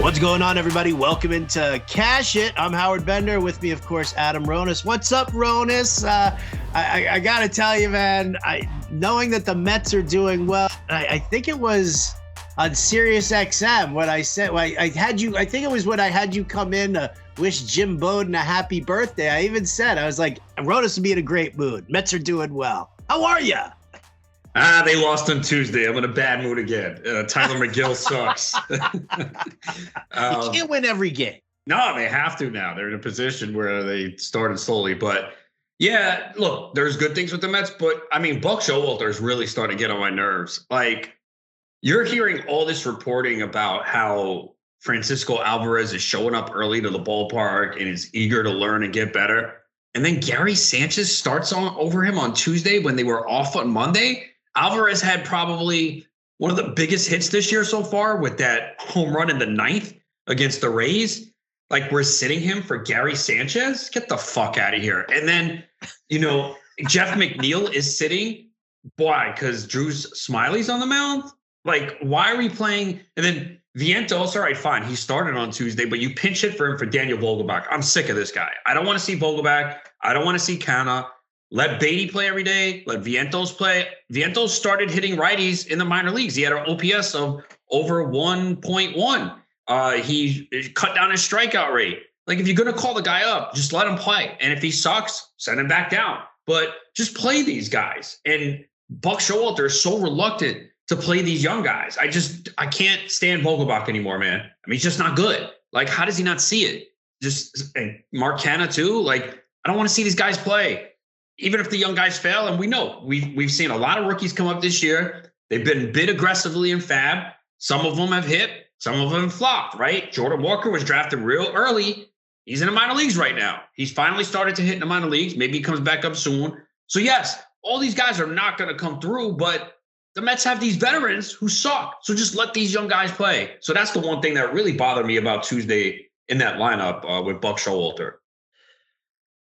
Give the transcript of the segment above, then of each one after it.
What's going on, everybody? Welcome into Cash It. I'm Howard Bender. With me, of course, Adam Ronis. What's up, Ronis? I got to tell you, man, knowing that the Mets are doing well, I think it was on Sirius XM when I said, I think it was when I had you come in to wish Jim Bowden a happy birthday. I even said, I was like, Ronis will be in a great mood. Mets are doing well. How are you? They lost on Tuesday. I'm in a bad mood again. Tyler McGill sucks. You can't win every game. No, they have to now. They're in a position where they started slowly. But, yeah, look, there's good things with the Mets. But, I mean, Buck Showalter is really starting to get on my nerves. Like, you're hearing all this reporting about how Francisco Alvarez is showing up early to the ballpark and is eager to learn and get better. And then Gary Sanchez starts on over him on Tuesday when they were off on Monday. Alvarez had probably one of the biggest hits this year so far with that home run in the ninth against the Rays. Like, we're sitting him for Gary Sanchez? Get the fuck out of here. And then, Jeff McNeil is sitting. Why? Because Drew Smiley's on the mound? Like, why are we playing? And then Vientos, all right, fine. He started on Tuesday, but you pinch hit for him for Daniel Vogelbach. I'm sick of this guy. I don't want to see Vogelbach. I don't want to see Canna. Let Beatty play every day. Let Vientos play. Vientos started hitting righties in the minor leagues. He had an OPS of over 1.1. He cut down his strikeout rate. Like, if you're going to call the guy up, just let him play. And if he sucks, send him back down. But just play these guys. And Buck Showalter is so reluctant to play these young guys. I can't stand Vogelbach anymore, man. I mean, he's just not good. Like, how does he not see it? And Mark Canna too. Like, I don't want to see these guys play. Even if the young guys fail, and we know we've seen a lot of rookies come up this year. They've been bid aggressively in FAB. Some of them have hit, some of them flopped, right? Jordan Walker was drafted real early. He's in the minor leagues right now. He's finally started to hit in the minor leagues. Maybe he comes back up soon. So yes, all these guys are not going to come through, but the Mets have these veterans who suck. So just let these young guys play. So that's the one thing that really bothered me about Tuesday in that lineup with Buck Showalter.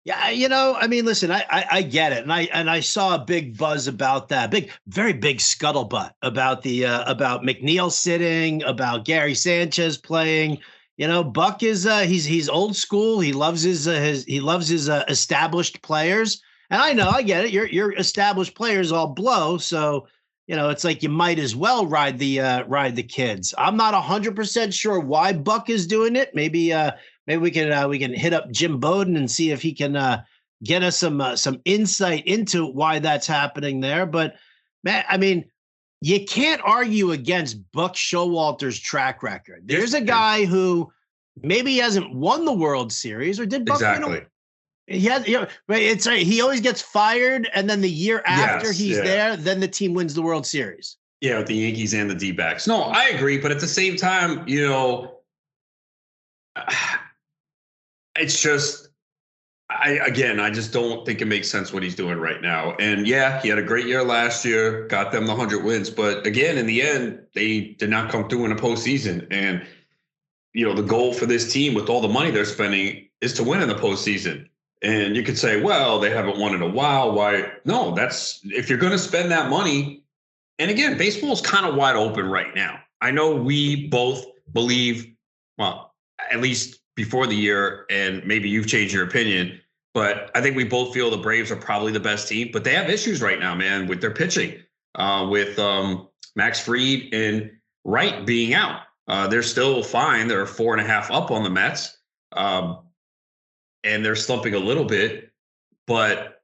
Yeah, I mean, listen, I get it, and I saw a big buzz about that, very big scuttlebutt about about McNeil sitting, about Gary Sanchez playing. Buck is he's old school. He loves his established players, and I get it. Your established players all blow, so it's like you might as well ride the kids. I'm not 100% sure why Buck is doing it. Maybe we can hit up Jim Bowden and see if he can get us some insight into why that's happening there. But man, I mean, you can't argue against Buck Showalter's track record. There's a guy who maybe hasn't won the World Series, or did Buck? Exactly. He has, it's he always gets fired, and then the year after he's there, then the team wins the World Series. Yeah, with the Yankees and the D-backs. No, I agree, but at the same time, it's just, I just don't think it makes sense what he's doing right now. And yeah, he had a great year last year, got them the 100 wins. But again, in the end, they did not come through in a postseason. And, the goal for this team with all the money they're spending is to win in the postseason. And you could say, well, they haven't won in a while. Why? No, if you're going to spend that money. And again, baseball is kind of wide open right now. I know we both believe, well, at least before the year, and maybe you've changed your opinion, but I think we both feel the Braves are probably the best team, but they have issues right now, man, with their pitching, with Max Fried and Wright being out. They're still fine. They're 4.5 up on the Mets, and they're slumping a little bit, but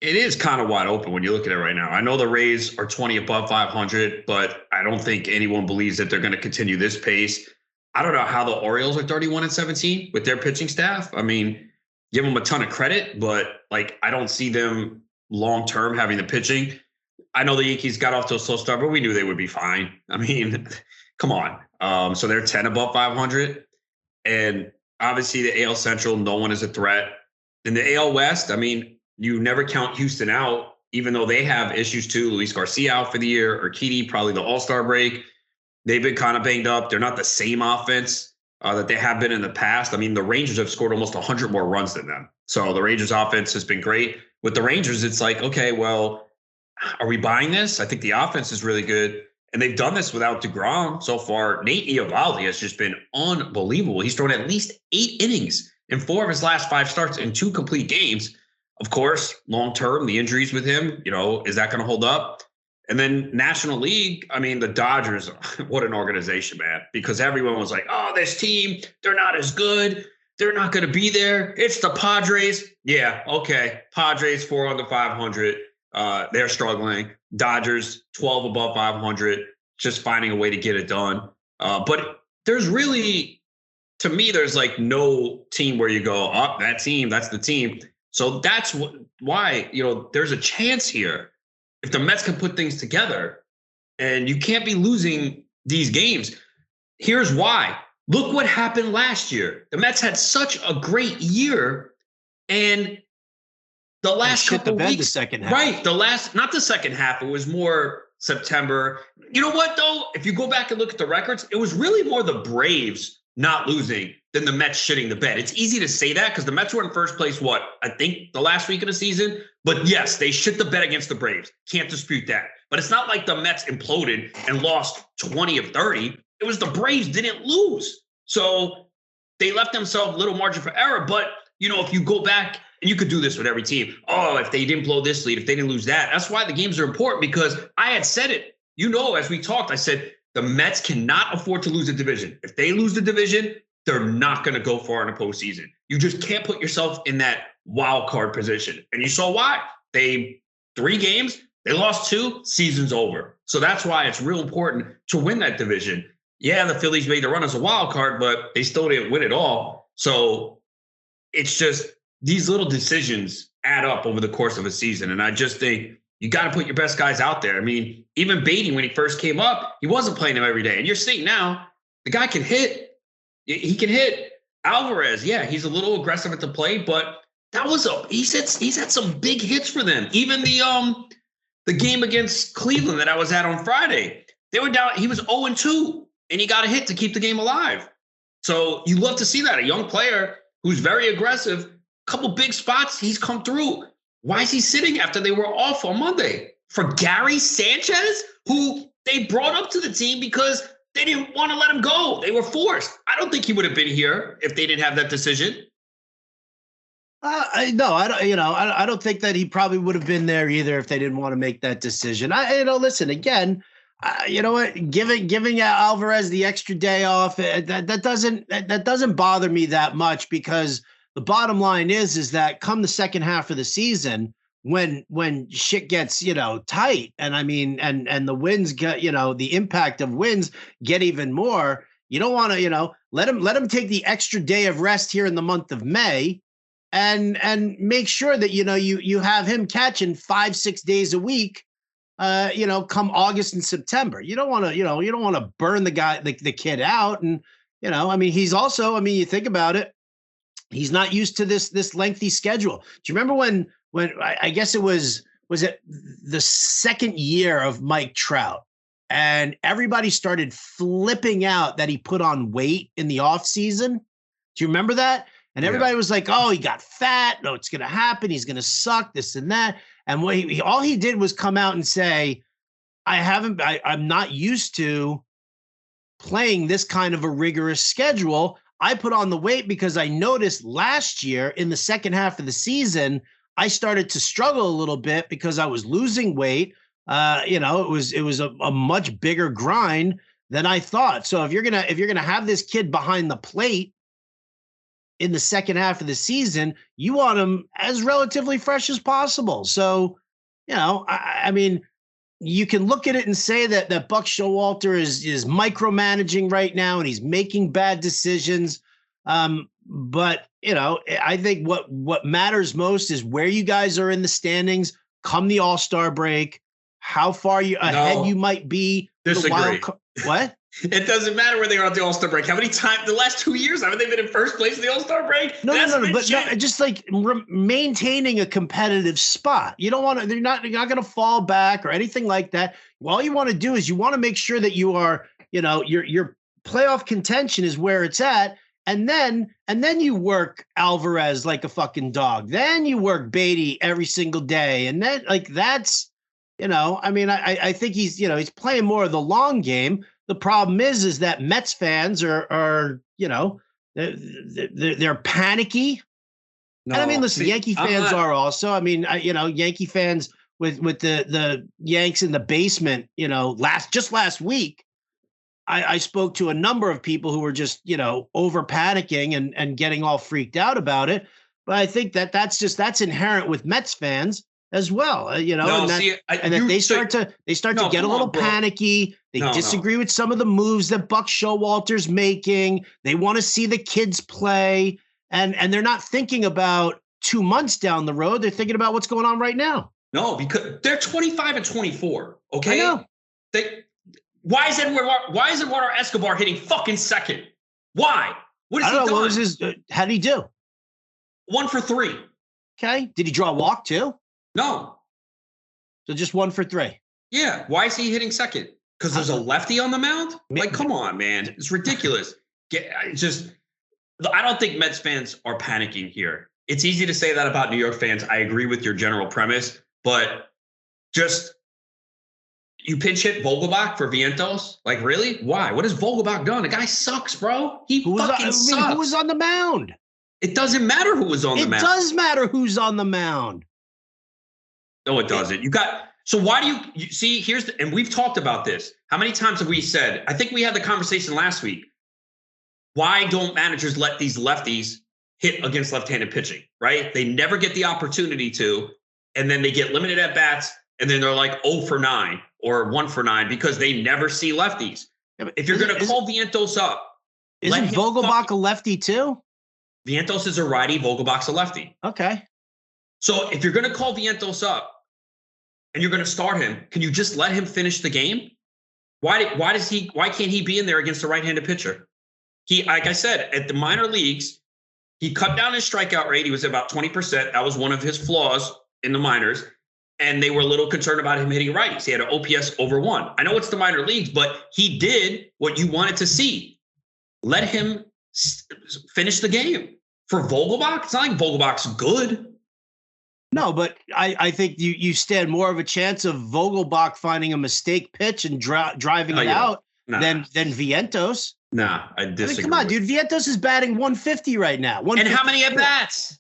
it is kind of wide open when you look at it right now. I know the Rays are 20 above 500, but I don't think anyone believes that they're going to continue this pace. I don't know how the Orioles are 31-17 with their pitching staff. I mean, give them a ton of credit, but I don't see them long-term having the pitching. I know the Yankees got off to a slow start, but we knew they would be fine. I mean, come on. So they're 10 above 500. And obviously the AL Central, no one is a threat. In the AL West, I mean, you never count Houston out, even though they have issues too. Luis Garcia out for the year, Urquidy probably the All-Star break. They've been kind of banged up. They're not the same offense that they have been in the past. I mean, the Rangers have scored almost 100 more runs than them. So the Rangers offense has been great. With the Rangers, it's like, okay, well, are we buying this? I think the offense is really good. And they've done this without DeGrom so far. Nate Eovaldi has just been unbelievable. He's thrown at least 8 innings in 4 of his last 5 starts in 2 complete games. Of course, long term, the injuries with him, is that going to hold up? And then National League, I mean, the Dodgers, what an organization, man, because everyone was like, oh, this team, they're not as good. They're not going to be there. It's the Padres. Yeah, okay. Padres 4 under 500. They're struggling. Dodgers 12 above 500, just finding a way to get it done. But there's really, to me, there's like no team where you go, oh, that team, that's the team. So that's why, there's a chance here. If the Mets can put things together, and you can't be losing these games. Here's why. Look what happened last year. The Mets had such a great year, and the last couple weeks, the second half. Right? Not the second half. It was more September. You know what though? If you go back and look at the records, it was really more the Braves not losing than the Mets shitting the bed. It's easy to say that because the Mets were in first place, I think the last week of the season. But yes, they shit the bed against the Braves. Can't dispute that. But it's not like the Mets imploded and lost 20 of 30. It was the Braves didn't lose. So they left themselves a little margin for error. But, if you go back, and you could do this with every team. Oh, if they didn't blow this lead, if they didn't lose that. That's why the games are important, because I had said it. As we talked, I said, the Mets cannot afford to lose a division. If they lose the division, they're not going to go far in the postseason. You just can't put yourself in that wild card position. And you saw why. 3 games, they lost 2, season's over. So that's why it's real important to win that division. Yeah, the Phillies made the run as a wild card, but they still didn't win it all. So it's just these little decisions add up over the course of a season. And I just think you got to put your best guys out there. I mean, even Beatty, when he first came up, he wasn't playing him every day. And you're seeing now, the guy can hit. He can hit. Alvarez, yeah, he's a little aggressive at the plate, but he's had some big hits for them. Even the game against Cleveland that I was at on Friday, they were down. He was 0-2, and he got a hit to keep the game alive. So you love to see that. A young player who's very aggressive, a couple big spots, he's come through. Why is he sitting after they were off on Monday? For Gary Sanchez, who they brought up to the team because they didn't want to let him go. They were forced. I don't think he would have been here if they didn't have that decision. I don't think that he probably would have been there either if they didn't want to make that decision. Listen, again, you know what? Giving Alvarez the extra day off, that doesn't bother me that much, because the bottom line is that come the second half of the season, when shit gets, tight, and I mean, and the wins get, the impact of wins get even more, you don't want to, let him take the extra day of rest here in the month of May, and make sure that, you have him catching 5-6 days a week, come August and September. You don't want to, burn the guy, the kid out. And, he's also, you think about it, he's not used to this lengthy schedule. Do you remember when I guess it was it the second year of Mike Trout, and everybody started flipping out that he put on weight in the off season? Do you remember that? And everybody was like, oh, he got fat. No, it's going to happen. He's going to suck, this and that. And all he did was come out and say, I'm not used to playing this kind of a rigorous schedule. I put on the weight because I noticed last year in the second half of the season, I started to struggle a little bit because I was losing weight. It was a much bigger grind than I thought. So if you're gonna have this kid behind the plate in the second half of the season, you want him as relatively fresh as possible. So, you can look at it and say that Buck Showalter is micromanaging right now and he's making bad decisions. But I think what matters most is where you guys are in the standings come the All-Star break, how far ahead you might be. Disagree. What? It doesn't matter where they are at the All-Star break. How many times the last 2 years haven't they been in first place in the All-Star break? No, but just like maintaining a competitive spot. You don't want to. You're not going to fall back or anything like that. All you want to do is you want to make sure that you are, your playoff contention is where it's at, and then you work Alvarez like a fucking dog. Then you work Beatty every single day, and then that's I mean, I think he's playing more of the long game. The problem is that Mets fans are they're panicky. No, And I mean, listen, see, Yankee fans are also. I mean, Yankee fans with the Yanks in the basement. Last week, I spoke to a number of people who were just over panicking and getting all freaked out about it. But I think that's inherent with Mets fans as well. They start to get a little panicky. They disagree with some of the moves that Buck Showalter's making. They want to see the kids play. And they're not thinking about 2 months down the road. They're thinking about what's going on right now. No, because they're 25 and 24. Okay. I know. Why is Eduardo Escobar hitting fucking second? Why? What has he done? What was his? How did he do? 1 for 3. Okay. Did he draw a walk too? No. So just 1 for 3. Yeah. Why is he hitting second? Because there's a lefty on the mound? Like, come on, man. It's ridiculous. I don't think Mets fans are panicking here. It's easy to say that about New York fans. I agree with your general premise, but just you pinch hit Vogelbach for Vientos? Like, really? Why? What has Vogelbach done? The guy sucks, bro. Who was on the mound? It doesn't matter who was on the mound. It does matter who's on the mound. No, it doesn't. So why do you see, and we've talked about this. How many times have we said, I think we had the conversation last week. Why don't managers let these lefties hit against left-handed pitching, right? They never get the opportunity to, and then they get limited at bats, and then they're like 0 for 9 or 1 for 9 because they never see lefties. If you're going to call Vientos up, isn't Vogelbach a lefty too? Vientos is a righty, Vogelbach's a lefty. Okay. So if you're going to call Vientos up and you're going to start him, can you just let him finish the game? Why can't he be in there against a right-handed pitcher? He, like I said, at the minor leagues, he cut down his strikeout rate. He was about 20%. That was one of his flaws in the minors. And they were a little concerned about him hitting righties. He had an OPS over 1. I know it's the minor leagues, but he did what you wanted to see. Let him finish the game. For Vogelbach, it's not like Vogelbach's good. No, but I think you stand more of a chance of Vogelbach finding a mistake pitch and driving it out than Vientos. Nah, I disagree. I mean, come on, dude. Vientos is batting 150 right now. And how many at bats?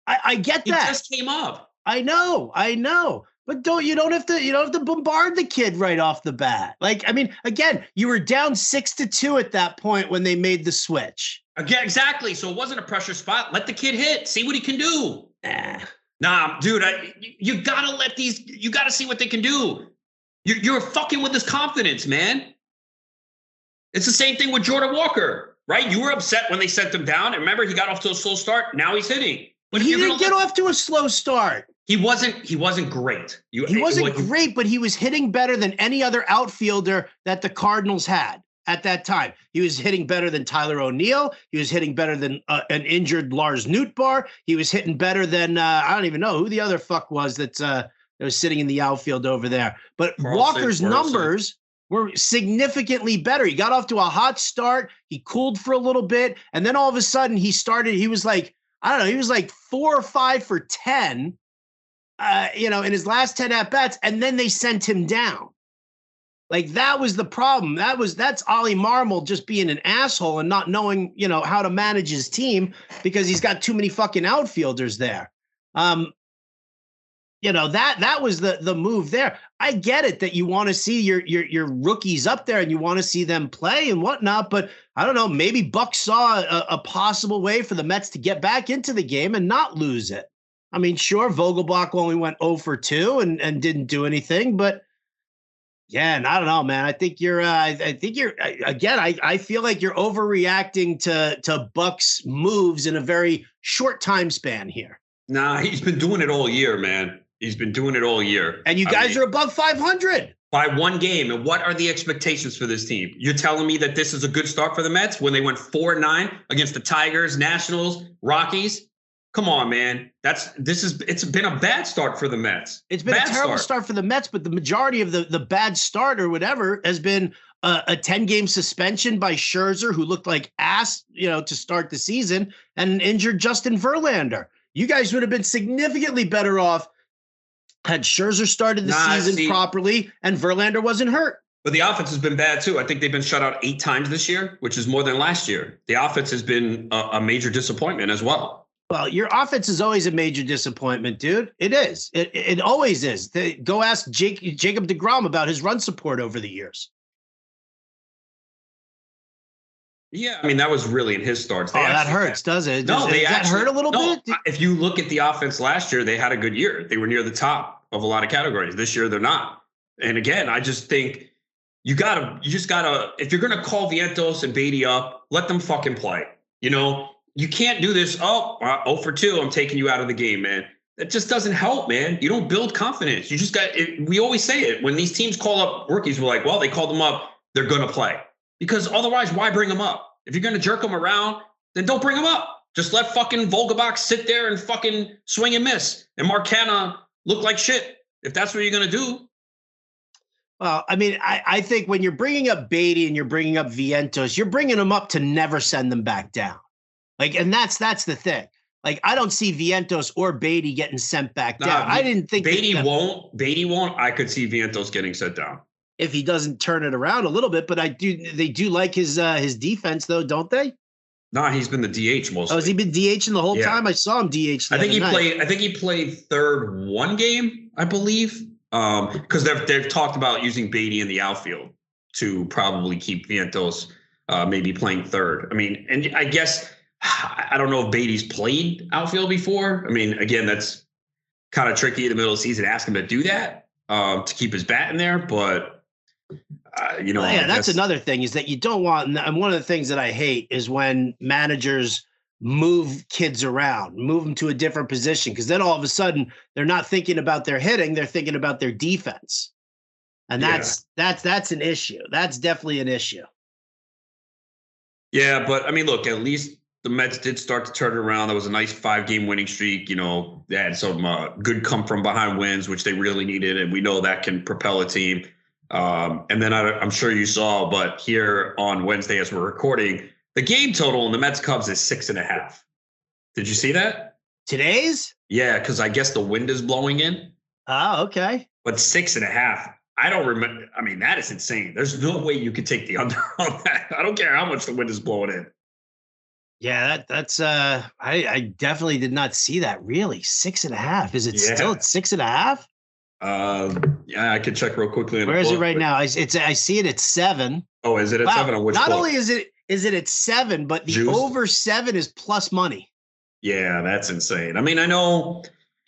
I get that. He just came up. I know. But you don't have to bombard the kid right off the bat. Like, I mean, again, you were down 6-2 at that point when they made the switch. Again, exactly. So it wasn't a pressure spot. Let the kid hit. See what he can do. Nah, dude. You gotta see what they can do. You're fucking with his confidence, man. It's the same thing with Jordan Walker, right? You were upset when they sent him down. And remember, he got off to a slow start. Now he's hitting. But he didn't get off to a slow start. He wasn't great. He wasn't great, but he was hitting better than any other outfielder that the Cardinals had at that time. He was hitting better than Tyler O'Neill. He was hitting better than an injured Lars Nootbaar. He was hitting better than I don't even know who the other fuck was that was sitting in the outfield over there. But Walker's numbers were significantly better. He got off to a hot start. He cooled for a little bit. And then all of a sudden he was like, I don't know, he was like 4 or 5 for 10, in his last 10 at-bats. And then they sent him down. Like, that was the problem. That's Ollie Marmol just being an asshole and not knowing, how to manage his team because he's got too many fucking outfielders there. That was the move there. I get it that you want to see your rookies up there and you want to see them play and whatnot, but I don't know, maybe Buck saw a possible way for the Mets to get back into the game and not lose it. I mean, sure, Vogelbach only went 0 for 2 and didn't do anything, but yeah, and I don't know, man. I think you're again, I feel like you're overreacting to Buck's moves in a very short time span here. Nah, he's been doing it all year, man. He's been doing it all year. And you guys are above 500. By 1 game. And what are the expectations for this team? You're telling me that this is a good start for the Mets when they went 4-9 against the Tigers, Nationals, Rockies? Come on, man. It's been a bad start for the Mets. It's been a terrible start for the Mets, but the majority of the bad start or whatever has been a 10-game suspension by Scherzer, who looked like ass, to start the season, and an injured Justin Verlander. You guys would have been significantly better off Had Scherzer started the season properly, and Verlander wasn't hurt. But the offense has been bad, too. I think they've been shut out 8 times this year, which is more than last year. The offense has been a major disappointment as well. Well, your offense is always a major disappointment, dude. It is. It always is. Go ask Jacob deGrom about his run support over the years. Yeah, I mean, that was really in his starts. That hurts, does it? Does that hurt a little bit? If you look at the offense last year, they had a good year. They were near the top of a lot of categories. This year, they're not. And again, I just think you just gotta, if you're gonna call Vientos and Beatty up, let them fucking play. You can't do this. 0 for 2. I'm taking you out of the game, man. That just doesn't help, man. You don't build confidence. You just got it. We always say it when these teams call up rookies. We're like, well, they called them up. They're going to play, because otherwise, why bring them up? If you're going to jerk them around, then don't bring them up. Just let fucking Vogelbach sit there and fucking swing and miss, and Mark Canha look like shit. If that's what you're going to do. Well, I mean, I think when you're bringing up Beatty and you're bringing up Vientos, you're bringing them up to never send them back down. And that's the thing. I don't see Vientos or Beatty getting sent back down. I didn't think Beatty won't. Beatty won't. I could see Vientos getting sent down if he doesn't turn it around a little bit. But they do like his defense, though, don't they? No, he's been the DH mostly. Oh, has he been DHing the whole time? I saw him DH. I think he played third one game, I believe, because they've talked about using Beatty in the outfield to probably keep Vientos maybe playing third. I mean, and I guess. I don't know if Beatty's played outfield before. I mean, again, that's kind of tricky in the middle of the season. Ask him to do that to keep his bat in there. But, that's another thing is that you don't want. And one of the things that I hate is when managers move kids around, move them to a different position, because then all of a sudden they're not thinking about their hitting. They're thinking about their defense. And that's an issue. That's definitely an issue. Yeah, but I mean, look, at least the Mets did start to turn it around. That was a nice 5-game winning streak. They had some good come from behind wins, which they really needed. And we know that can propel a team. And then I'm sure you saw, but here on Wednesday, as we're recording, the game total in the Mets Cubs is 6.5. Did you see that? Today's? Yeah, because I guess the wind is blowing in. Oh, okay. But 6.5. I don't remember. I mean, that is insane. There's no way you could take the under on that. I don't care how much the wind is blowing in. Yeah, that's I definitely did not see that. Really, 6.5. Is it still at 6.5? Yeah, I could check real quickly. Where is it right now? I see it at 7. Oh, is it at 7? On which not only is it at 7, but the over 7 is plus money. Yeah, that's insane. I mean, I know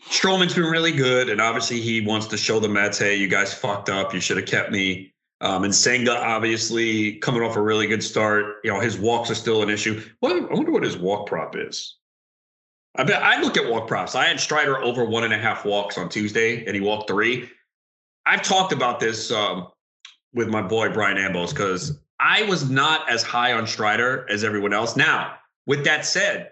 Stroman's been really good, and obviously he wants to show the Mets, hey, you guys fucked up. You should have kept me. And Senga, obviously, coming off a really good start. His walks are still an issue. I wonder what his walk prop is. I look at walk props. I had Strider over 1.5 walks on Tuesday, and he walked 3. I've talked about this with my boy Brian Ambos, because I was not as high on Strider as everyone else. Now, with that said,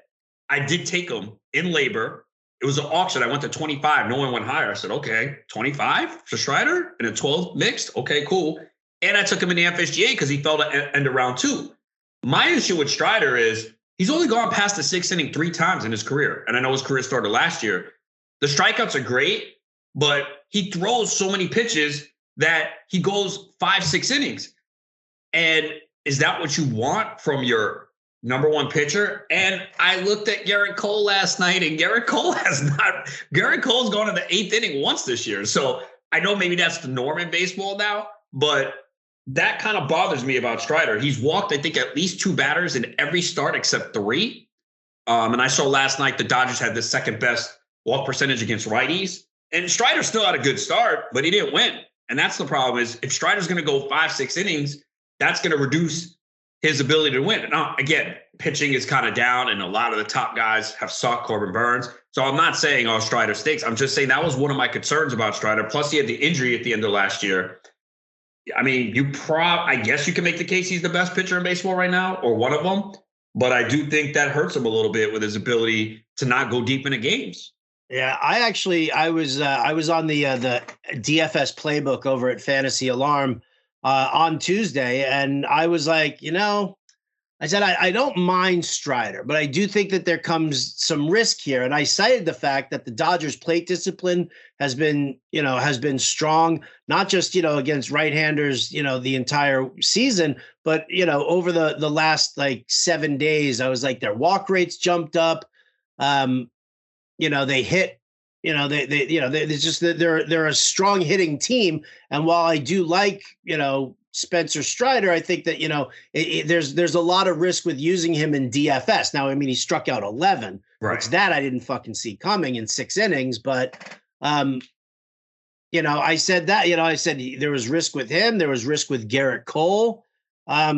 I did take him in labor. It was an auction. I went to 25. No one went higher. I said, okay, 25 for Strider and a 12 mixed. Okay, cool. And I took him in the FSGA because he fell to end of round 2. My issue with Strider is he's only gone past the 6th inning 3 times in his career. And I know his career started last year. The strikeouts are great, but he throws so many pitches that he goes 5-6 innings. And is that what you want from your number one pitcher? And I looked at Garrett Cole last night, and Garrett Cole's gone to the 8th inning once this year. So I know maybe that's the norm in baseball now, but that kind of bothers me about Strider. He's walked, I think, at least 2 batters in every start except 3. And I saw last night the Dodgers had the second best walk percentage against righties. And Strider still had a good start, but he didn't win. And that's the problem is if Strider's going to go 5-6 innings, that's going to reduce his ability to win. Now, again, pitching is kind of down, and a lot of the top guys have sucked, Corbin Burns. So I'm not saying, Strider stinks. I'm just saying that was one of my concerns about Strider. Plus, he had the injury at the end of last year. I mean, I guess you can make the case he's the best pitcher in baseball right now, or one of them. But I do think that hurts him a little bit with his ability to not go deep into games. Yeah, I was on the DFS playbook over at Fantasy Alarm on Tuesday, and I was like, I said, I don't mind Strider, but I do think that there comes some risk here. And I cited the fact that the Dodgers plate discipline has been strong, not just, against right-handers, the entire season, but, over the last like 7 days, I was like, their walk rates jumped up. They hit, they're a strong hitting team. And while I do like, Spencer Strider, I think that, there's a lot of risk with using him in DFS. Now, I mean, he struck out 11, right? Which that I didn't fucking see coming in 6 innings. But, I said that, I said there was risk with him. There was risk with Garrett Cole. I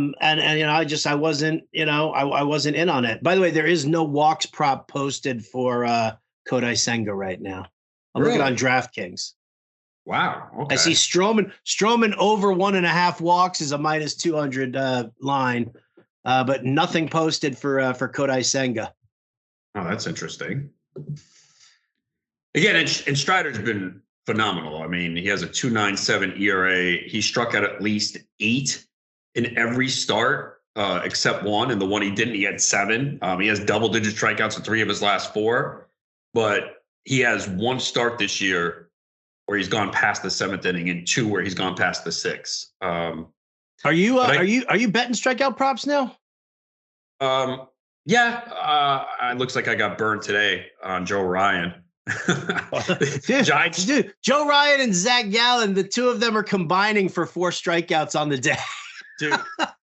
wasn't, I wasn't in on it. By the way, there is no walks prop posted for Kodai Senga right now. I'm looking on DraftKings. Wow. Okay. I see Stroman over 1.5 walks is a minus 200 line, but nothing posted for Kodai Senga. Oh, that's interesting. Again, and Strider's been phenomenal. I mean, he has a 2.97 ERA. He struck out at least 8 in every start, except one, and the one he didn't, he had 7. He has double-digit strikeouts in 3 of his last 4, but he has 1 start this year where he's gone past the 7th inning, and 2 where he's gone past the 6th. Are you betting strikeout props now? Yeah. It looks like I got burned today on Joe Ryan. Dude, Joe Ryan and Zach Gallen, the 2 of them are combining for 4 strikeouts on the day. Dude,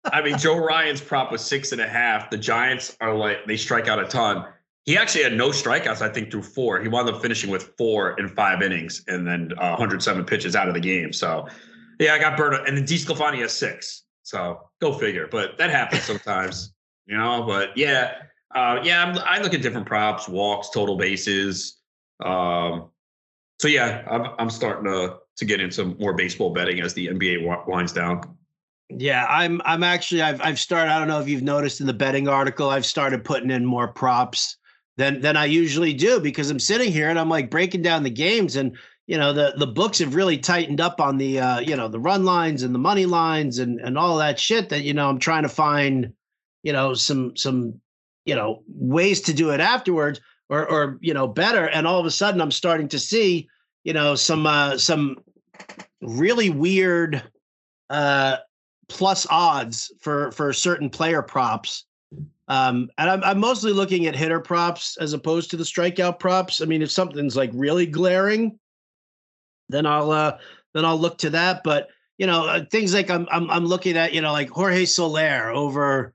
I mean, Joe Ryan's prop was 6.5. The Giants are like, they strike out a ton. He actually had no strikeouts, I think, through 4. He wound up finishing with 4 in 5 innings and then 107 pitches out of the game. So, yeah, I got burned. And then DeSclafani has 6. So go figure. But that happens sometimes, But yeah, I look at different props, walks, total bases. So yeah, I'm starting to get into more baseball betting as the NBA winds down. Yeah, I'm actually I've started. I don't know if you've noticed in the betting article, I've started putting in more props than I usually do, because I'm sitting here and I'm like breaking down the games, and the books have really tightened up on the the run lines and the money lines and all that shit that I'm trying to find some ways to do it afterwards or better. And all of a sudden I'm starting to see some really weird plus odds for certain player props. And I'm mostly looking at hitter props as opposed to the strikeout props. I mean, if something's like really glaring, then I'll look to that. But things like I'm looking at like Jorge Soler over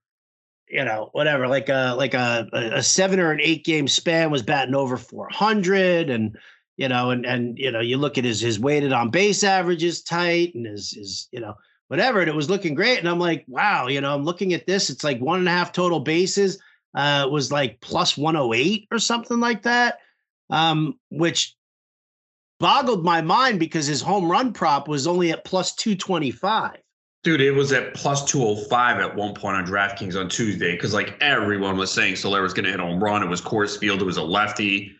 whatever, like a 7 or an 8 game span was batting over 400, and you look at his weighted on base average is tight, and his whatever, and it was looking great. And I'm like, wow, I'm looking at this. It's like 1.5 total bases was like plus 108 or something like that, which boggled my mind because his home run prop was only at plus 225. Dude, it was at plus 205 at one point on DraftKings on Tuesday, because like everyone was saying Soler was going to hit a home run. It was Coors Field. It was a lefty.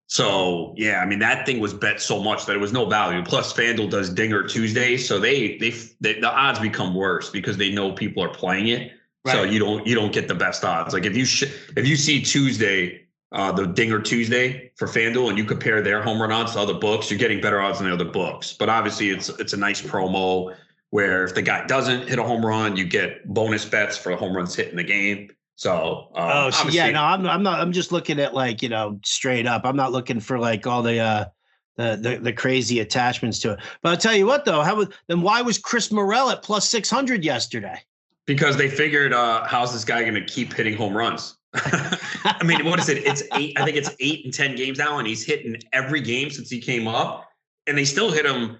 So, yeah, I mean, that thing was bet so much that it was no value. Plus, FanDuel does Dinger Tuesday, so the odds become worse because they know people are playing it. Right. So you don't get the best odds. Like if you see Tuesday, the Dinger Tuesday for FanDuel, and you compare their home run odds to other books, you're getting better odds than the other books. But obviously, it's a nice promo where if the guy doesn't hit a home run, you get bonus bets for the home runs hit in the game. So, I'm just looking at like, straight up. I'm not looking for like all the crazy attachments to it. But I'll tell you what, though, why was Chris Morel at plus 600 yesterday? Because they figured, how's this guy going to keep hitting home runs? I mean, what is it? It's 8. I think it's 8 and 10 games now, and he's hitting every game since he came up, and they still hit him.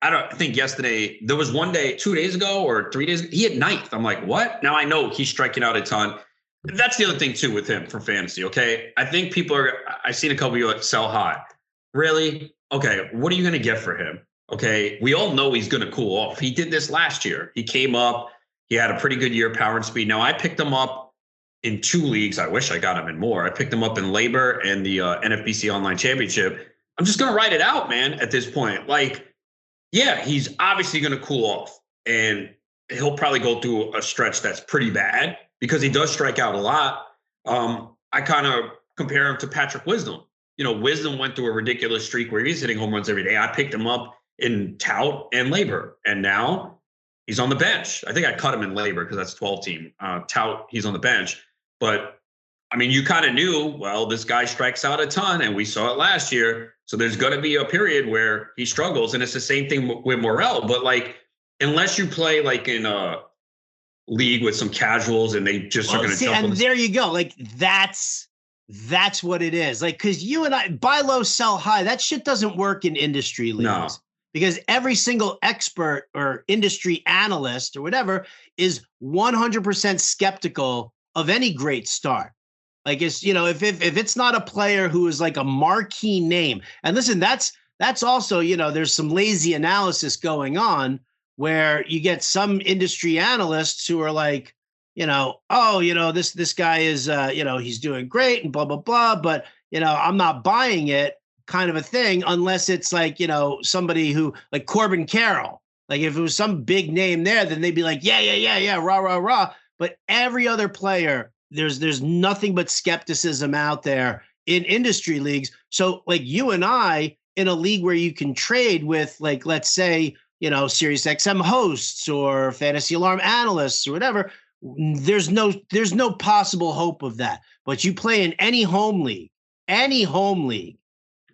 I think yesterday, there was one day, 2 days ago or 3 days ago, he hit 9th. I'm like, what? Now I know he's striking out a ton. That's the other thing, too, with him for fantasy, okay? I think I've seen a couple of you like sell high. Really? Okay, what are you going to get for him? Okay, we all know he's going to cool off. He did this last year. He came up. He had a pretty good year, power and speed. Now, I picked him up in 2 leagues. I wish I got him in more. I picked him up in Labor and the NFBC Online Championship. I'm just going to write it out, man, at this point. Like, yeah, he's obviously going to cool off, and he'll probably go through a stretch that's pretty bad. because he does strike out a lot. I kind of compare him to Patrick Wisdom. Wisdom went through a ridiculous streak where he's hitting home runs every day. I picked him up in Tout and Labor, and now he's on the bench. I think I cut him in Labor because that's 12 team. Tout, he's on the bench. But, I mean, you kind of knew, well, this guy strikes out a ton, and we saw it last year. So there's going to be a period where he struggles, and it's the same thing with Morel. But, like, unless you play, like, in a league with some casuals and they just are going to jump and there you go. Like, that's what it is. Like, because you and I, buy low, sell high, that shit doesn't work in industry leagues. No. Because every single expert or industry analyst or whatever is 100% skeptical of any great start. Like, it's, if it's not a player who is like a marquee name, and listen, that's also, there's some lazy analysis going on where you get some industry analysts who are like, this guy is, he's doing great and blah, blah, blah, but, I'm not buying it, kind of a thing, unless it's like, somebody who, like Corbin Carroll. Like, if it was some big name there, then they'd be like, yeah, rah, rah, rah. But every other player, there's nothing but skepticism out there in industry leagues. So, like, you and I, in a league where you can trade with, like, let's say, Sirius XM hosts or fantasy alarm analysts or whatever, there's no possible hope of that. But you play in any home league,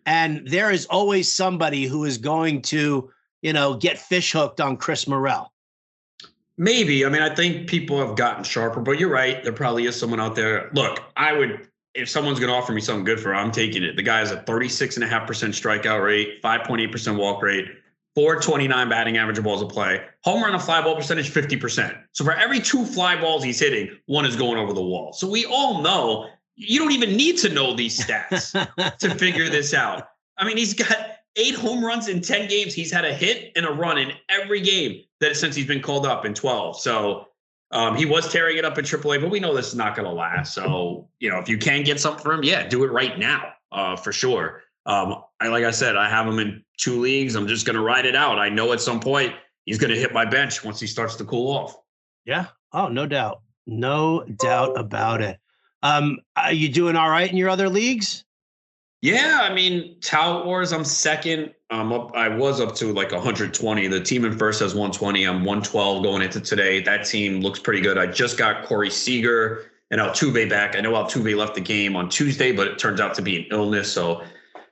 and there is always somebody who is going to, get fish hooked on Chris Morel. Maybe. I mean, I think people have gotten sharper, but you're right. There probably is someone out there. Look, if someone's going to offer me something good for it, I'm taking it. The guy has a 36.5% strikeout rate, 5.8% walk rate, 429 batting average of balls a play, home run and fly ball percentage 50%. So for every 2 fly balls he's hitting, 1 is going over the wall. So we all know you don't even need to know these stats to figure this out. I mean, he's got 8 home runs in 10 games. He's had a hit and a run in every game since he's been called up in 12. So he was tearing it up in AAA, but we know this is not going to last. So, if you can get something for him, yeah, do it right now for sure. Like I said, I have him in 2 leagues. I'm just going to ride it out. I know at some point he's going to hit my bench once he starts to cool off. Yeah. Oh, no doubt. No doubt about it. Are you doing all right in your other leagues? Yeah. I mean, Tout Wars, I'm second. I was up to like 120. The team in first has 120. I'm 112 going into today. That team looks pretty good. I just got Corey Seager and Altuve back. I know Altuve left the game on Tuesday, but it turns out to be an illness. So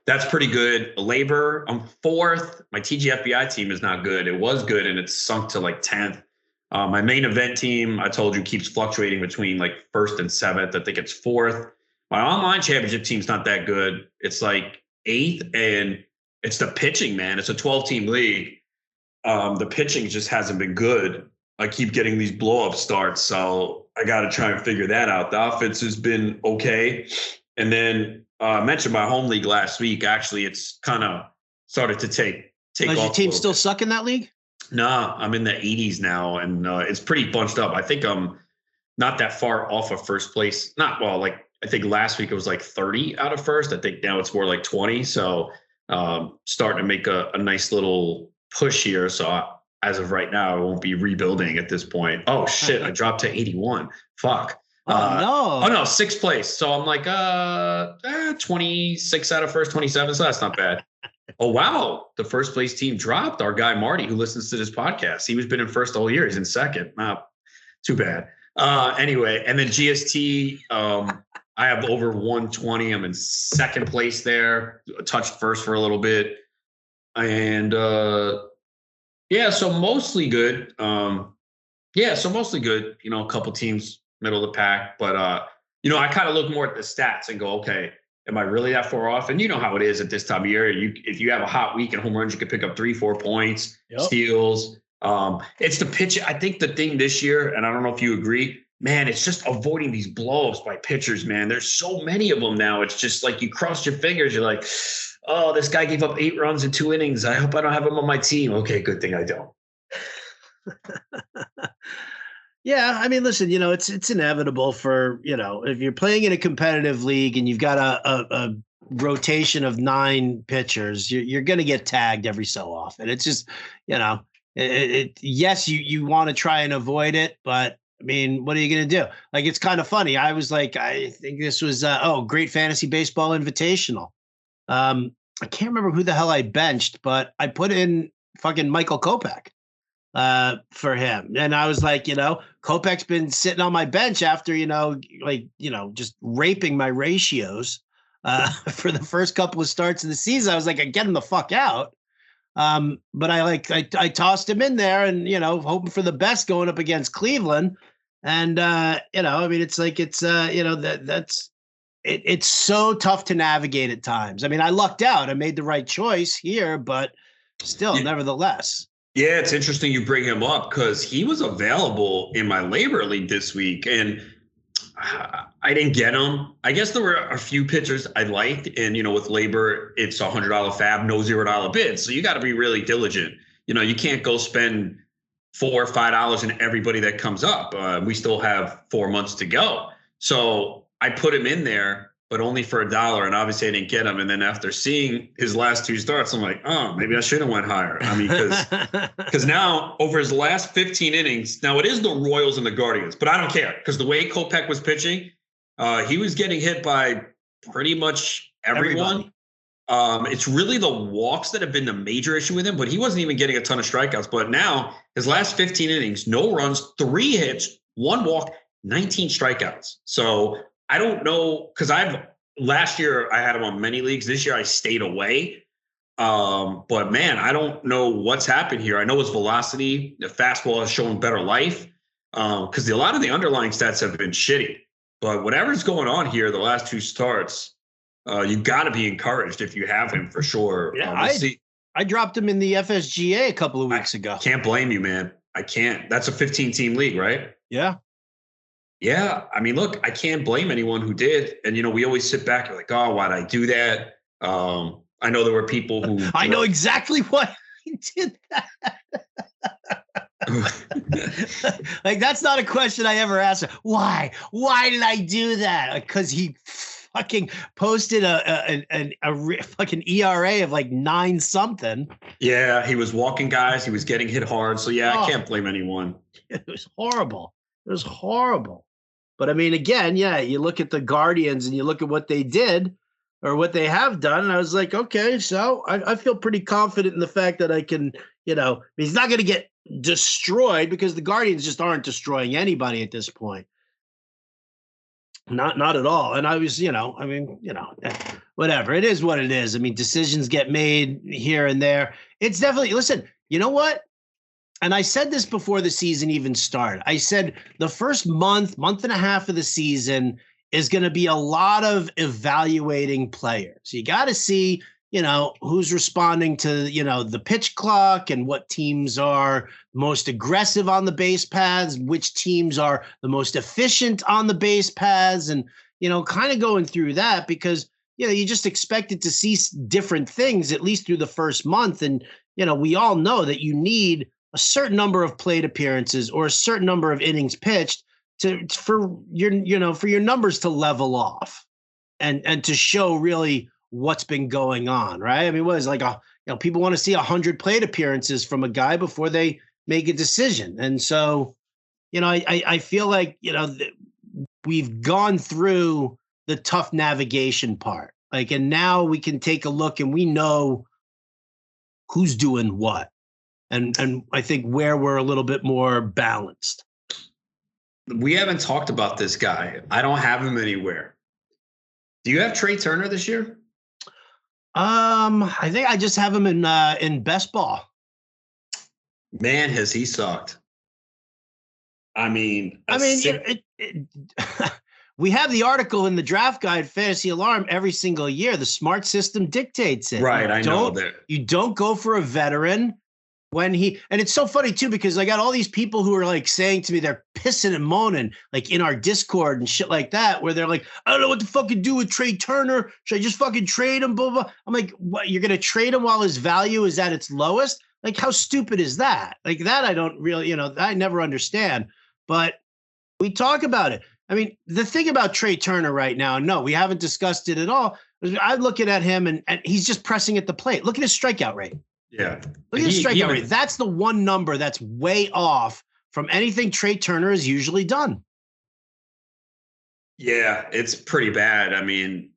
that's pretty good. Labor, I'm 4th. My TGFBI team is not good. It was good, and it's sunk to like 10th. My main event team, I told you, keeps fluctuating between like 1st and 7th. I think it's 4th. My online championship team's not that good. It's like 8th, and it's the pitching, man. It's a 12-team league. The pitching just hasn't been good. I keep getting these blow-up starts, so I got to try and figure that out. The offense has been okay. And then I mentioned my home league last week. Actually, it's kind of started to take off. Does your team still suck in that league? Nah, I'm in the 80s now, and it's pretty bunched up. I think I'm not that far off of first place. I think last week it was like 30 out of first. I think now it's more like 20. So starting to make a nice little push here. So as of right now, I won't be rebuilding at this point. Oh, shit, I dropped to 81. Fuck. No. Oh, no, 6th place. So I'm like 26 out of first, 27. So that's not bad. Oh, wow. The first place team dropped our guy, Marty, who listens to this podcast. He was been in first the whole year. He's in second. Too bad. Anyway, and then GST, I have over 120. I'm in second place there. Touched first for a little bit. And so mostly good. Mostly good. A couple teams middle of the pack. But, I kind of look more at the stats and go, okay, am I really that far off? And you know how it is at this time of year. If you have a hot week and home runs, you can pick up 3-4 points, steals. It's the pitch. I think the thing this year, and I don't know if you agree, man, it's just avoiding these blow-ups by pitchers, man. There's so many of them now. It's just like you cross your fingers. You're like, oh, this guy gave up 8 runs in 2 innings. I hope I don't have him on my team. Okay, good thing I don't. Yeah, I mean, listen, it's inevitable for, if you're playing in a competitive league and you've got a rotation of 9 pitchers, you're going to get tagged every so often. It's just, yes, you want to try and avoid it, but I mean, what are you going to do? Like, it's kind of funny. I was like, I think this was, Great Fantasy Baseball Invitational. I can't remember who the hell I benched, but I put in fucking Michael Kopech for him. And I was like, Kopech's been sitting on my bench after, just raping my ratios for the first couple of starts of the season. I was like, I get him the fuck out. But I tossed him in there and, hoping for the best going up against Cleveland. And, it's so tough to navigate at times. I mean, I lucked out. I made the right choice here, but still, nevertheless. Yeah, it's interesting you bring him up because he was available in my labor league this week, and I didn't get him. I guess there were a few pitchers I liked, and with labor, it's $100 fab, no $0 bid. So you got to be really diligent. You can't go spend $4 or $5 in everybody that comes up. We still have 4 months to go. So I put him in there, but only for $1, and obviously I didn't get him. And then after seeing his last 2 starts, I'm like, oh, maybe I should have went higher. I mean, because now over his last 15 innings, now it is the Royals and the Guardians, but I don't care because the way Kopech was pitching, he was getting hit by pretty much everyone. It's really the walks that have been the major issue with him, but he wasn't even getting a ton of strikeouts. But now his last 15 innings, no runs, 3 hits, 1 walk, 19 strikeouts. So I don't know, because last year I had him on many leagues. This year I stayed away. But man, I don't know what's happened here. I know his velocity, the fastball has shown better life because a lot of the underlying stats have been shitty. But whatever's going on here, the last 2 starts, you got to be encouraged if you have him for sure. Yeah, I dropped him in the FSGA a couple of weeks ago. Can't blame you, man. I can't. That's a 15-team league, right? Yeah. Yeah, I mean, look, I can't blame anyone who did. And, we always sit back and like, oh, why'd I do that? I know there were people who... I know exactly why I did that. Like, that's not a question I ever asked. Why? Why did I do that? Because he fucking posted a fucking ERA of like 9 something. Yeah, he was walking guys. He was getting hit hard. So, yeah, I can't blame anyone. It was horrible. It was horrible. But I mean, again, yeah, you look at the Guardians and you look at what they did or what they have done. And I was like, okay, so I feel pretty confident in the fact that I can, he's not going to get destroyed because the Guardians just aren't destroying anybody at this point. Not at all. And I was, whatever. It is what it is. I mean, decisions get made here and there. It's definitely, listen, you know what? And I said this before the season even started. I said the first month and a half of the season is going to be a lot of evaluating players. You got to see, who's responding to, the pitch clock and what teams are most aggressive on the base paths, which teams are the most efficient on the base paths, and, kind of going through that because, you just expected to see different things, at least through the first month. And, we all know that you need a certain number of plate appearances or a certain number of innings pitched for your numbers to level off and to show really what's been going on, right? I mean, what is like people want to see 100 plate appearances from a guy before they make a decision. And so, I feel like, we've gone through the tough navigation part. Like, and now we can take a look and we know who's doing what. And I think where we're a little bit more balanced. We haven't talked about this guy. I don't have him anywhere. Do you have Trey Turner this year? I think I just have him in best ball. Man, has he sucked. We have the article in the draft guide, Fantasy Alarm, every single year. The smart system dictates it. Right, I know that. You don't go for a veteran. And it's so funny too, because I got all these people who are like saying to me, they're pissing and moaning like in our Discord and shit like that, where they're like, I don't know what to fucking do with Trey Turner. Should I just fucking trade him? Blah, blah. I'm like, what? You're going to trade him while his value is at its lowest? Like, how stupid is that? Like that, I don't really, I never understand, but we talk about it. I mean, the thing about Trey Turner right now, no, we haven't discussed it at all. I'm looking at him and he's just pressing at the plate. Look at his strikeout rate. Yeah. Look at his strikeout rate. That's the one number that's way off from anything Trey Turner has usually done. Yeah, it's pretty bad. I mean,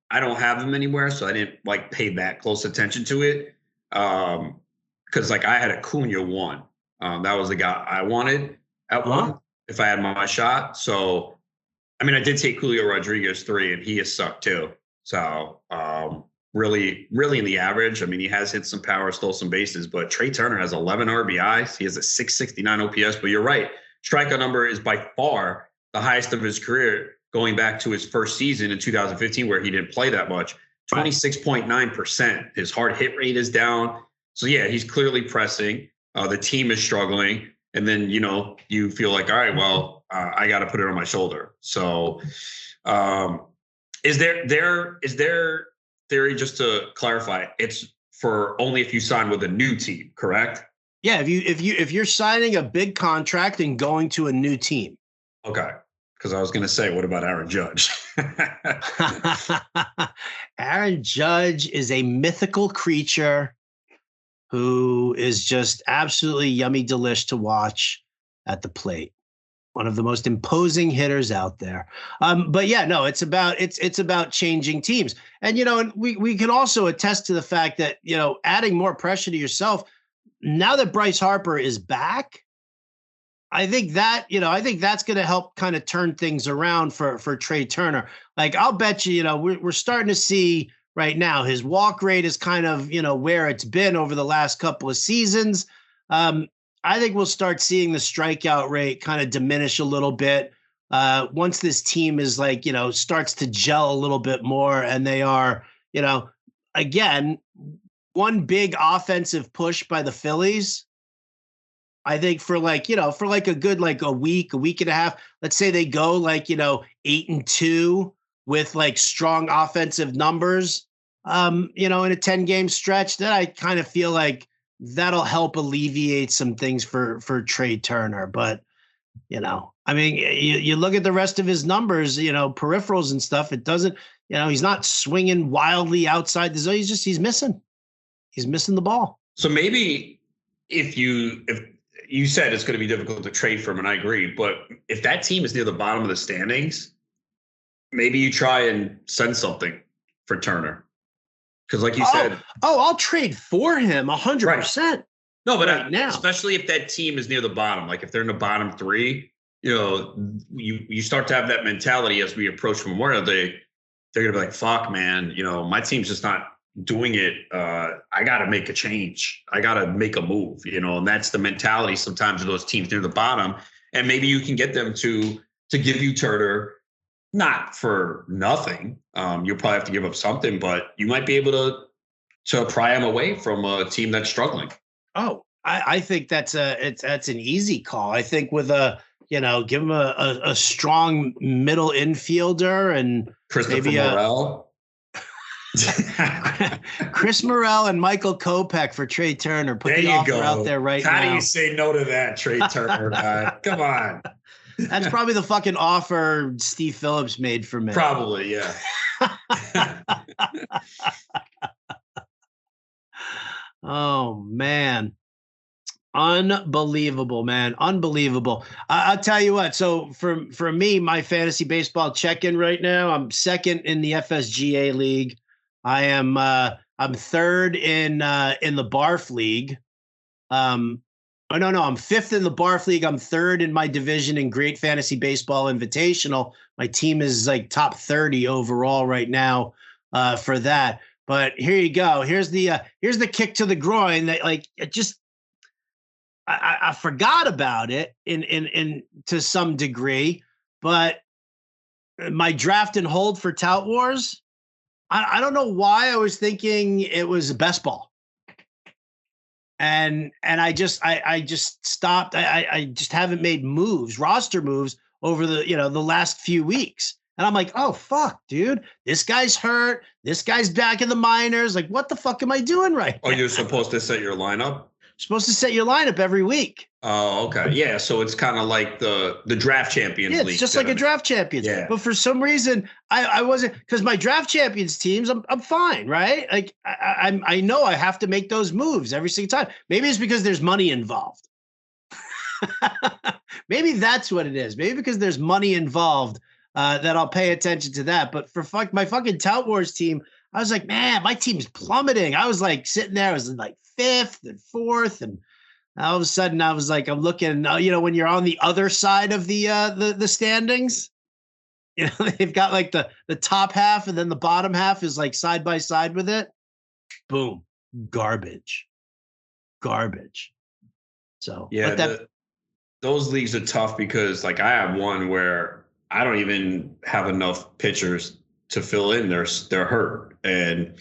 I don't have him anywhere, so I didn't like pay that close attention to it. Because like I had Acuna 1. That was the guy I wanted at 1 if I had my shot. So I mean, I did take Julio Rodriguez 3, and he has sucked too. So really, really in the average. I mean, he has hit some power, stole some bases, but Trey Turner has 11 RBIs. He has a 669 OPS. But you're right, strikeout number is by far the highest of his career, going back to his first season in 2015, where he didn't play that much. 26.9%. His hard hit rate is down. So yeah, he's clearly pressing. The team is struggling, and then you feel like, all right, well, I got to put it on my shoulder. So, is there theory, just to clarify, it's for only if you sign with a new team, correct? Yeah, if you're signing a big contract and going to a new team. Okay. Because I was going to say, what about Aaron Judge? Aaron Judge is a mythical creature who is just absolutely yummy delish to watch at the plate. One of the most imposing hitters out there. But yeah, no, it's about changing teams. And, and we can also attest to the fact that, adding more pressure to yourself, now that Bryce Harper is back, I think that's going to help kind of turn things around for Trey Turner. Like, I'll bet you, we're starting to see right now his walk rate is kind of, where it's been over the last couple of seasons. I think we'll start seeing the strikeout rate kind of diminish a little bit once this team is like, starts to gel a little bit more. And they are, again, one big offensive push by the Phillies. I think for a good, a week and a half, let's say they go 8-2 with like strong offensive numbers, in a 10-game stretch, then I kind of feel like that'll help alleviate some things for Trey Turner. But, I mean, you look at the rest of his numbers, peripherals and stuff, it doesn't, he's not swinging wildly outside the zone. He's missing the ball. So maybe if you said it's going to be difficult to trade for him, and I agree, but if that team is near the bottom of the standings, maybe you try and send something for Turner. Because like you said. I'll trade for him 100%. Right. No, but right now, especially if that team is near the bottom, like if they're in the bottom 3, you start to have that mentality as we approach Memorial Day. They're going to be like, fuck, man, my team's just not doing it. I got to make a change. I got to make a move, and that's the mentality sometimes of those teams near the bottom. And maybe you can get them to give you Turner, not for nothing. You'll probably have to give up something, but you might be able to pry him away from a team that's struggling. Oh, I think that's an easy call. I think with give him a strong middle infielder and Christopher Morel. Chris Morel and Michael Kopech for Trey Turner. Put the offer out there right now. How do you say no to that, Trey Turner guy? Come on. That's probably the fucking offer Steve Phillips made for me. Probably, yeah. Oh, man. Unbelievable, man. Unbelievable. I'll tell you what. So for me, my fantasy baseball check-in right now, I'm second in the FSGA league. I'm third in the Barf league. I'm fifth in the Barf league. I'm third in my division in Great Fantasy Baseball Invitational. My team is like top 30 overall right now for that. But here you go. Here's the kick to the groin that I forgot about it in to some degree, but my draft and hold for Tout Wars, I don't know why I was thinking it was best ball. And I just stopped. I just haven't made roster moves over the last few weeks. And I'm like, oh, fuck, dude, this guy's hurt. This guy's back in the minors. Like, what the fuck am I doing right now? Oh, you're supposed to set your lineup? Supposed to set your lineup every week. Oh, okay. Yeah. So it's kind of like the draft champions league. It's just like a draft champions. Yeah. But for some reason, I wasn't, because my draft champions teams, I'm fine, right? Like I know I have to make those moves every single time. Maybe it's because there's money involved. Maybe that's what it is. Maybe because there's money involved, that I'll pay attention to that. But for my fucking Tout Wars team, I was like, man, my team's plummeting. I was like sitting there, I was in like fifth and fourth, and all of a sudden I was like, I'm looking, when you're on the other side of the standings, they've got like the top half and then the bottom half is like side by side with it. Boom, garbage. So yeah, those leagues are tough because like I have one where I don't even have enough pitchers to fill in. They're hurt, and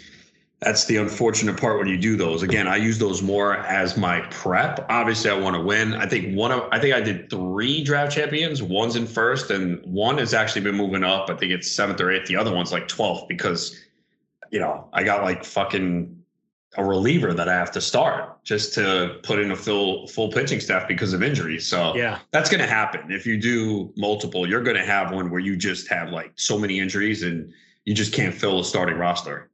that's the unfortunate part when you do those. Again, I use those more as my prep. Obviously, I want to win. I think I did 3 draft champions. One's in first, and one has actually been moving up. I think it's 7th or 8th. The other one's like 12th because, I got like fucking a reliever that I have to start just to put in a full pitching staff because of injuries. So yeah, that's going to happen. If you do multiple, you're going to have one where you just have like so many injuries and you just can't fill a starting roster.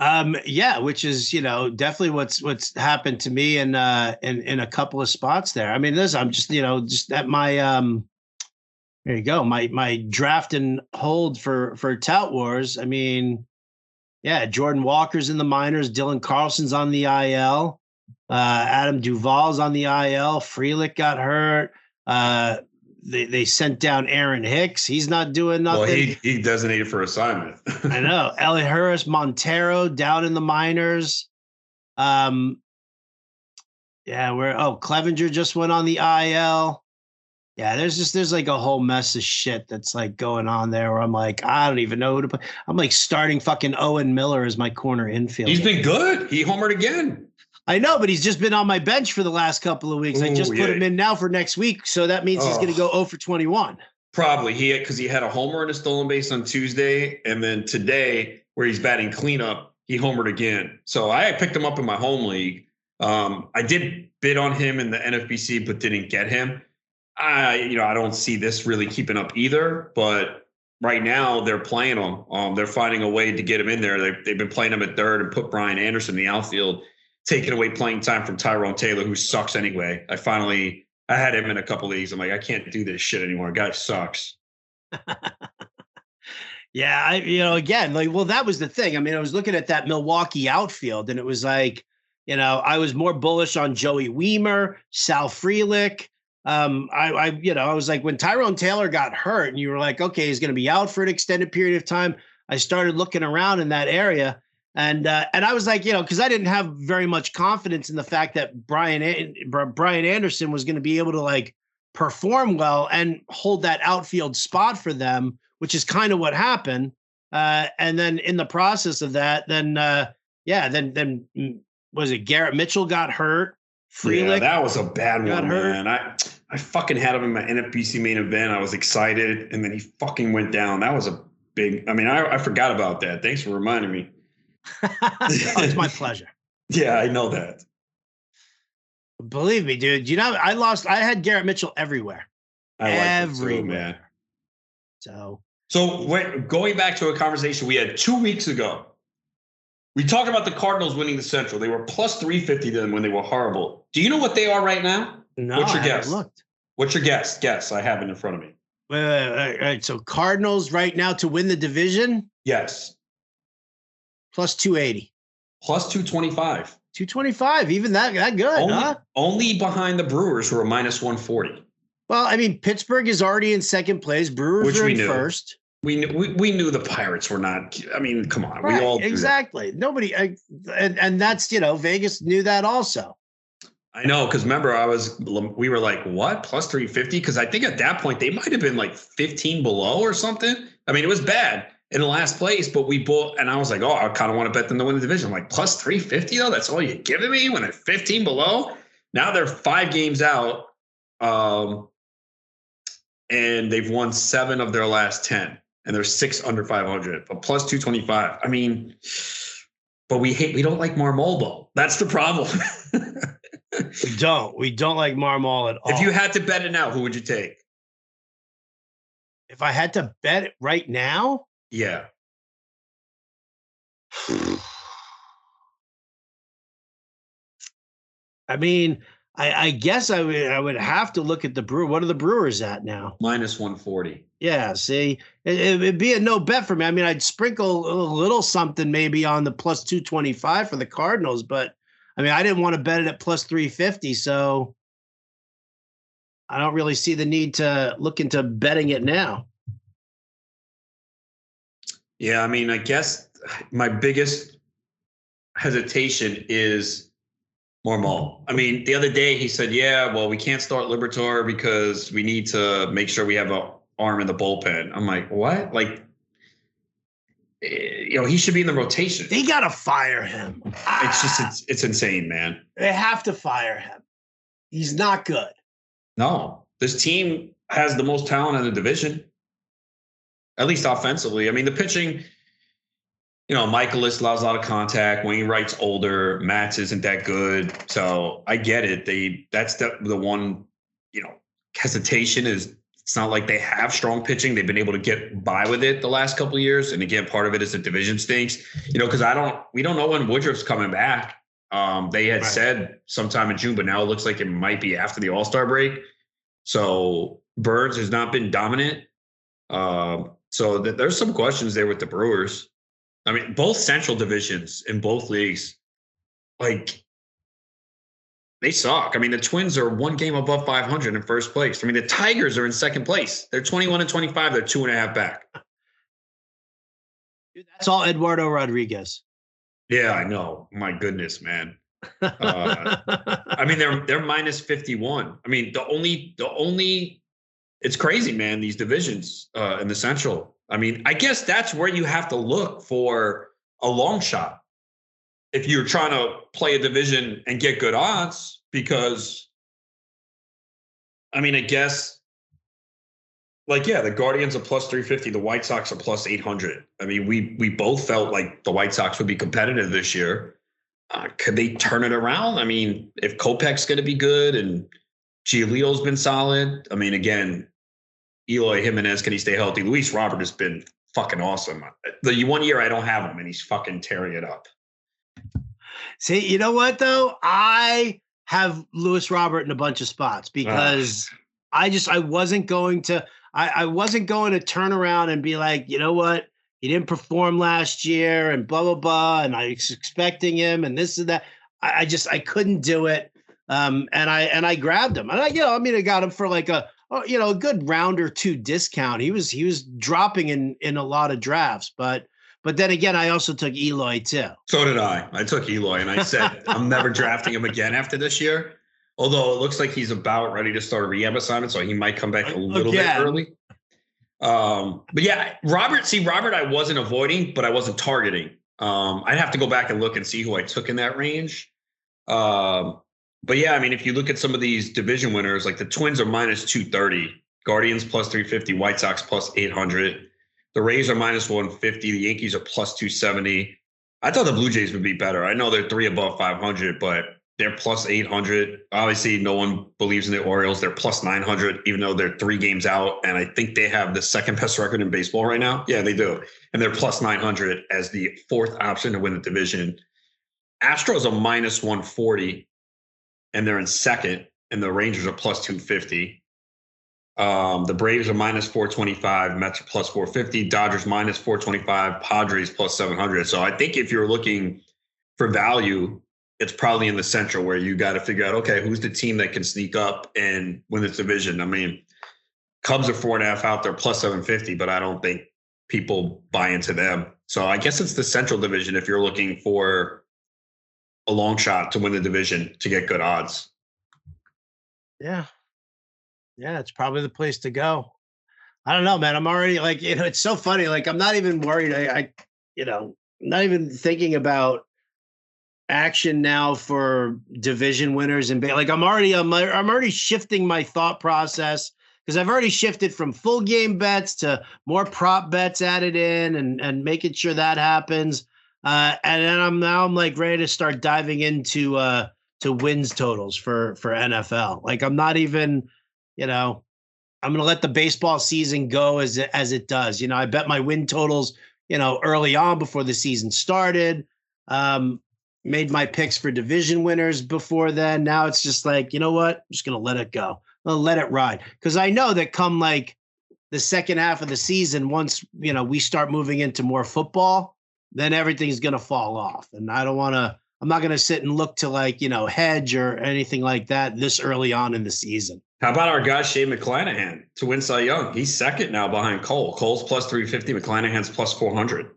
Yeah, which is, definitely what's happened to me in a couple of spots there. I mean, I'm just, just at my, there you go. My draft and hold for Tout Wars. I mean, yeah, Jordan Walker's in the minors. Dylan Carlson's on the IL. Adam Duvall's on the IL. Frelick got hurt. They sent down Aaron Hicks. He's not doing nothing. Well, he designated for assignment. I know. Elihuris Montero down in the minors. Clevenger just went on the IL. Yeah, there's like a whole mess of shit that's like going on there where I'm like, I don't even know who to put. I'm like starting fucking Owen Miller as my corner infielder. He's been good. He homered again. I know, but he's just been on my bench for the last couple of weeks. I just put him in now for next week, so that means he's going to go 0 for 21. Probably because he had a homer and a stolen base on Tuesday, and then today, where he's batting cleanup, he homered again. So I picked him up in my home league. I did bid on him in the NFBC, but didn't get him. I don't see this really keeping up either. But right now, they're playing him. They're finding a way to get him in there. They've been playing him at third and put Brian Anderson in the outfield, taking away playing time from Tyrone Taylor, who sucks anyway. I had him in a couple leagues. I'm like, I can't do this shit anymore. Guy sucks. Yeah, again, like, well, that was the thing. I mean, I was looking at that Milwaukee outfield, and it was like, I was more bullish on Joey Wiemer, Sal Frelick. I was like, when Tyrone Taylor got hurt, and you were like, okay, he's going to be out for an extended period of time. I started looking around in that area. And I was like, because I didn't have very much confidence in the fact that Brian Anderson was going to be able to like perform well and hold that outfield spot for them, which is kind of what happened. And then in the process of that, then was it Garrett Mitchell got hurt? Yeah, that was a bad one, man. I fucking had him in my NFBC main event. I was excited, and then he fucking went down. That was a big. I mean, I forgot about that. Thanks for reminding me. It's my pleasure. Yeah, I know that. Believe me, dude. I had Garrett Mitchell everywhere. Everywhere, man. So going back to a conversation we had 2 weeks ago, we talked about the Cardinals winning the Central. They were plus 350 then when they were horrible. Do you know what they are right now? No, what's your guess? Looked. What's your guess? Guess. I have it in front of me. Wait. So Cardinals right now to win the division? Yes. Plus 280. Plus 225. 225, even that good, only behind the Brewers, who are minus 140. Well, I mean, Pittsburgh is already in second place. Brewers are in first. We knew the Pirates were not. I mean, come on. Right, we all exactly. Nobody, and that's Vegas knew that also. I know, because remember, we were like, what, plus 350? Because I think at that point they might have been like 15 below or something. I mean, it was bad in the last place, but we bought, and I was like, oh, I kind of want to bet them to win the division. I'm like, plus 350 though? That's all you're giving me when they're 15 below? Now they're 5 games out, and they've won 7 of their last 10, and they're 6 under 500, but plus 225. I mean, but we don't like Marmolbo. That's the problem. We don't like Marmol at all. If you had to bet it now, who would you take? If I had to bet it right now? Yeah. I mean, I guess I would have to look at the Brewer. What are the Brewers at now? Minus 140. Yeah, see, it'd be a no bet for me. I mean, I'd sprinkle a little something maybe on the plus 225 for the Cardinals, but I mean, I didn't want to bet it at plus 350, so I don't really see the need to look into betting it now. Yeah, I mean, I guess my biggest hesitation is Mormont. I mean, the other day he said, yeah, well, we can't start Liberatore because we need to make sure we have an arm in the bullpen. I'm like, what? Like, he should be in the rotation. They got to fire him. It's insane, man. They have to fire him. He's not good. No, this team has the most talent in the division, at least offensively. I mean, the pitching, Michaelis allows a lot of contact. Wainwright's older. Matz isn't that good. So I get it. That's the one, hesitation is it's not like they have strong pitching. They've been able to get by with it the last couple of years. And again, part of it is the division stinks, because we don't know when Woodruff's coming back. They had said sometime in June, but now it looks like it might be after the All-Star break. So Burns has not been dominant. So there's some questions there with the Brewers. I mean, both central divisions in both leagues, like, they suck. I mean, the Twins are one game above 500 in first place. I mean, the Tigers are in second place. They're 21-25. They're 2.5 back. Dude, that's all Eduardo Rodriguez. Yeah, I know. My goodness, man. I mean, they're minus 51. I mean, the only it's crazy, man, these divisions in the Central. I mean, I guess that's where you have to look for a long shot if you're trying to play a division and get good odds, because, I mean, I guess, like, yeah, the Guardians are plus 350, the White Sox are plus 800. I mean, we both felt like the White Sox would be competitive this year. Could they turn it around? I mean, if Kopech's going to be good and Giolito's been solid, I mean, again, Eloy Jimenez, can he stay healthy? Luis Robert has been fucking awesome. The 1 year I don't have him, and he's fucking tearing it up. See, you know what, though? I have Luis Robert in a bunch of spots because I wasn't going to turn around and be like, you know what? He didn't perform last year and blah, blah, blah. And I was expecting him and this and that. I couldn't do it. And I grabbed him. And I got him for like a good round or two discount. He was dropping in a lot of drafts, but then again, I also took Eloy too. So did I. I took Eloy, and I said I'm never drafting him again after this year. Although it looks like he's about ready to start a rehab assignment, so he might come back a little bit early. But yeah, Robert, I wasn't avoiding, but I wasn't targeting. I'd have to go back and look and see who I took in that range. But yeah, I mean, if you look at some of these division winners, like the Twins are minus 230, Guardians plus 350, White Sox plus 800. The Rays are minus 150. The Yankees are plus 270. I thought the Blue Jays would be better. I know they're 3 above 500, but they're plus 800. Obviously, no one believes in the Orioles. They're plus 900, even though they're 3 games out. And I think they have the second best record in baseball right now. Yeah, they do. And they're plus 900 as the 4th option to win the division. Astros are minus 140, and they're in second. And the Rangers are plus 250. The Braves are minus 425, Mets are plus 450, Dodgers minus 425, Padres plus 700. So I think if you're looking for value, it's probably in the Central where you got to figure out, okay, who's the team that can sneak up and win this division? I mean, Cubs are 4.5 out there plus 750, but I don't think people buy into them. So I guess it's the Central division if you're looking for a long shot to win the division to get good odds. Yeah. Yeah, it's probably the place to go. I don't know, man. I'm already like, it's so funny. Like, I'm not even worried. I'm not even thinking about action now for division winners and like I'm already shifting my thought process because I've already shifted from full game bets to more prop bets added in and making sure that happens. And then I'm like ready to start diving into to wins totals for NFL. Like I'm not even. I'm going to let the baseball season go as it does. I bet my win totals, early on before the season started. made my picks for division winners before then. Now it's just like, you know what? I'm just going to let it go. I'll let it ride. Because I know that come like the second half of the season, once, we start moving into more football, then everything's going to fall off. And I'm not going to sit and look to like, hedge or anything like that this early on in the season. How about our guy, Shane McClanahan, to win Cy Young? He's second now behind Cole. Cole's plus 350, McClanahan's plus 400.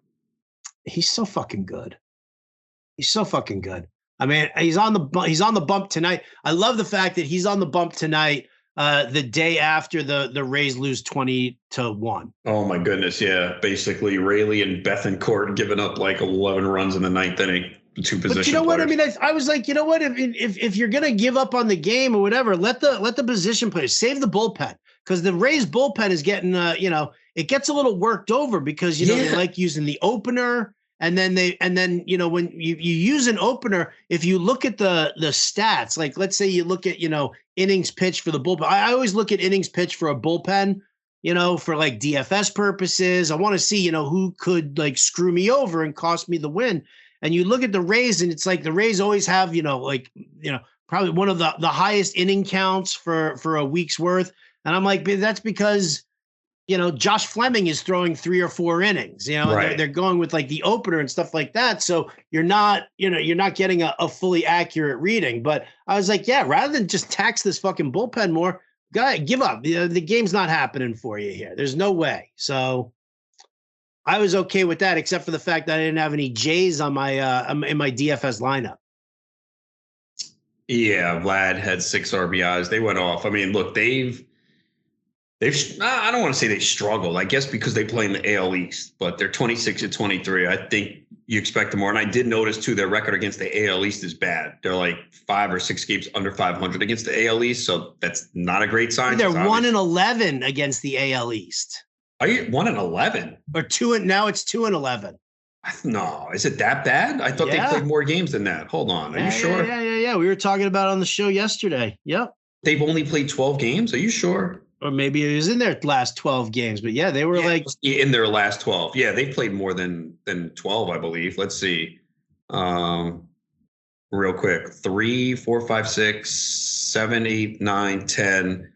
He's so fucking good. He's so fucking good. I mean, he's on the bump tonight. I love the fact that he's on the bump tonight, the day after the Rays lose 20-1. Oh my goodness, yeah. Basically, Rayleigh and Bethancourt giving up like 11 runs in the ninth inning. Two position. But you know what? players. I mean, I was like, you know what? If you're gonna give up on the game or whatever, let the position players save the bullpen, because the Rays bullpen is getting it gets a little worked over because they like using the opener. And then when you use an opener, if you look at the stats, like let's say you look at, innings pitched for the bullpen. I always look at innings pitched for a bullpen, for like DFS purposes. I want to see, who could like screw me over and cost me the win. And you look at the Rays and it's like the Rays always have, probably one of the highest inning counts for a week's worth. And I'm like, that's because Josh Fleming is throwing 3 or 4 innings, right. They're going with like the opener and stuff like that. So you're not getting a fully accurate reading. But I was like, yeah, rather than just tax this fucking bullpen more, give up. The game's not happening for you here. There's no way. So I was okay with that, except for the fact that I didn't have any J's on my in my DFS lineup. Yeah, Vlad had 6 RBIs. They went off. I mean, look, they've I don't want to say they struggled, I guess, because they play in the AL East, but they're 26-23. I think you expect them more. And I did notice, too, their record against the AL East is bad. They're like 5 or 6 games under 500 against the AL East, so that's not a great sign. They're 1-11 against the AL East. Are you 1-11? Or 2 and now it's 2-11. No, is it that bad? I thought they played more games than that. Hold on. Are you sure? Yeah. We were talking about it on the show yesterday. Yep. They've only played 12 games. Are you sure? Or maybe it was in their last 12 games, but yeah, they were in their last 12. Yeah, they played more than 12, I believe. Let's see. Real quick. 3, 4, 5, 6, 7, 8, 9, 10,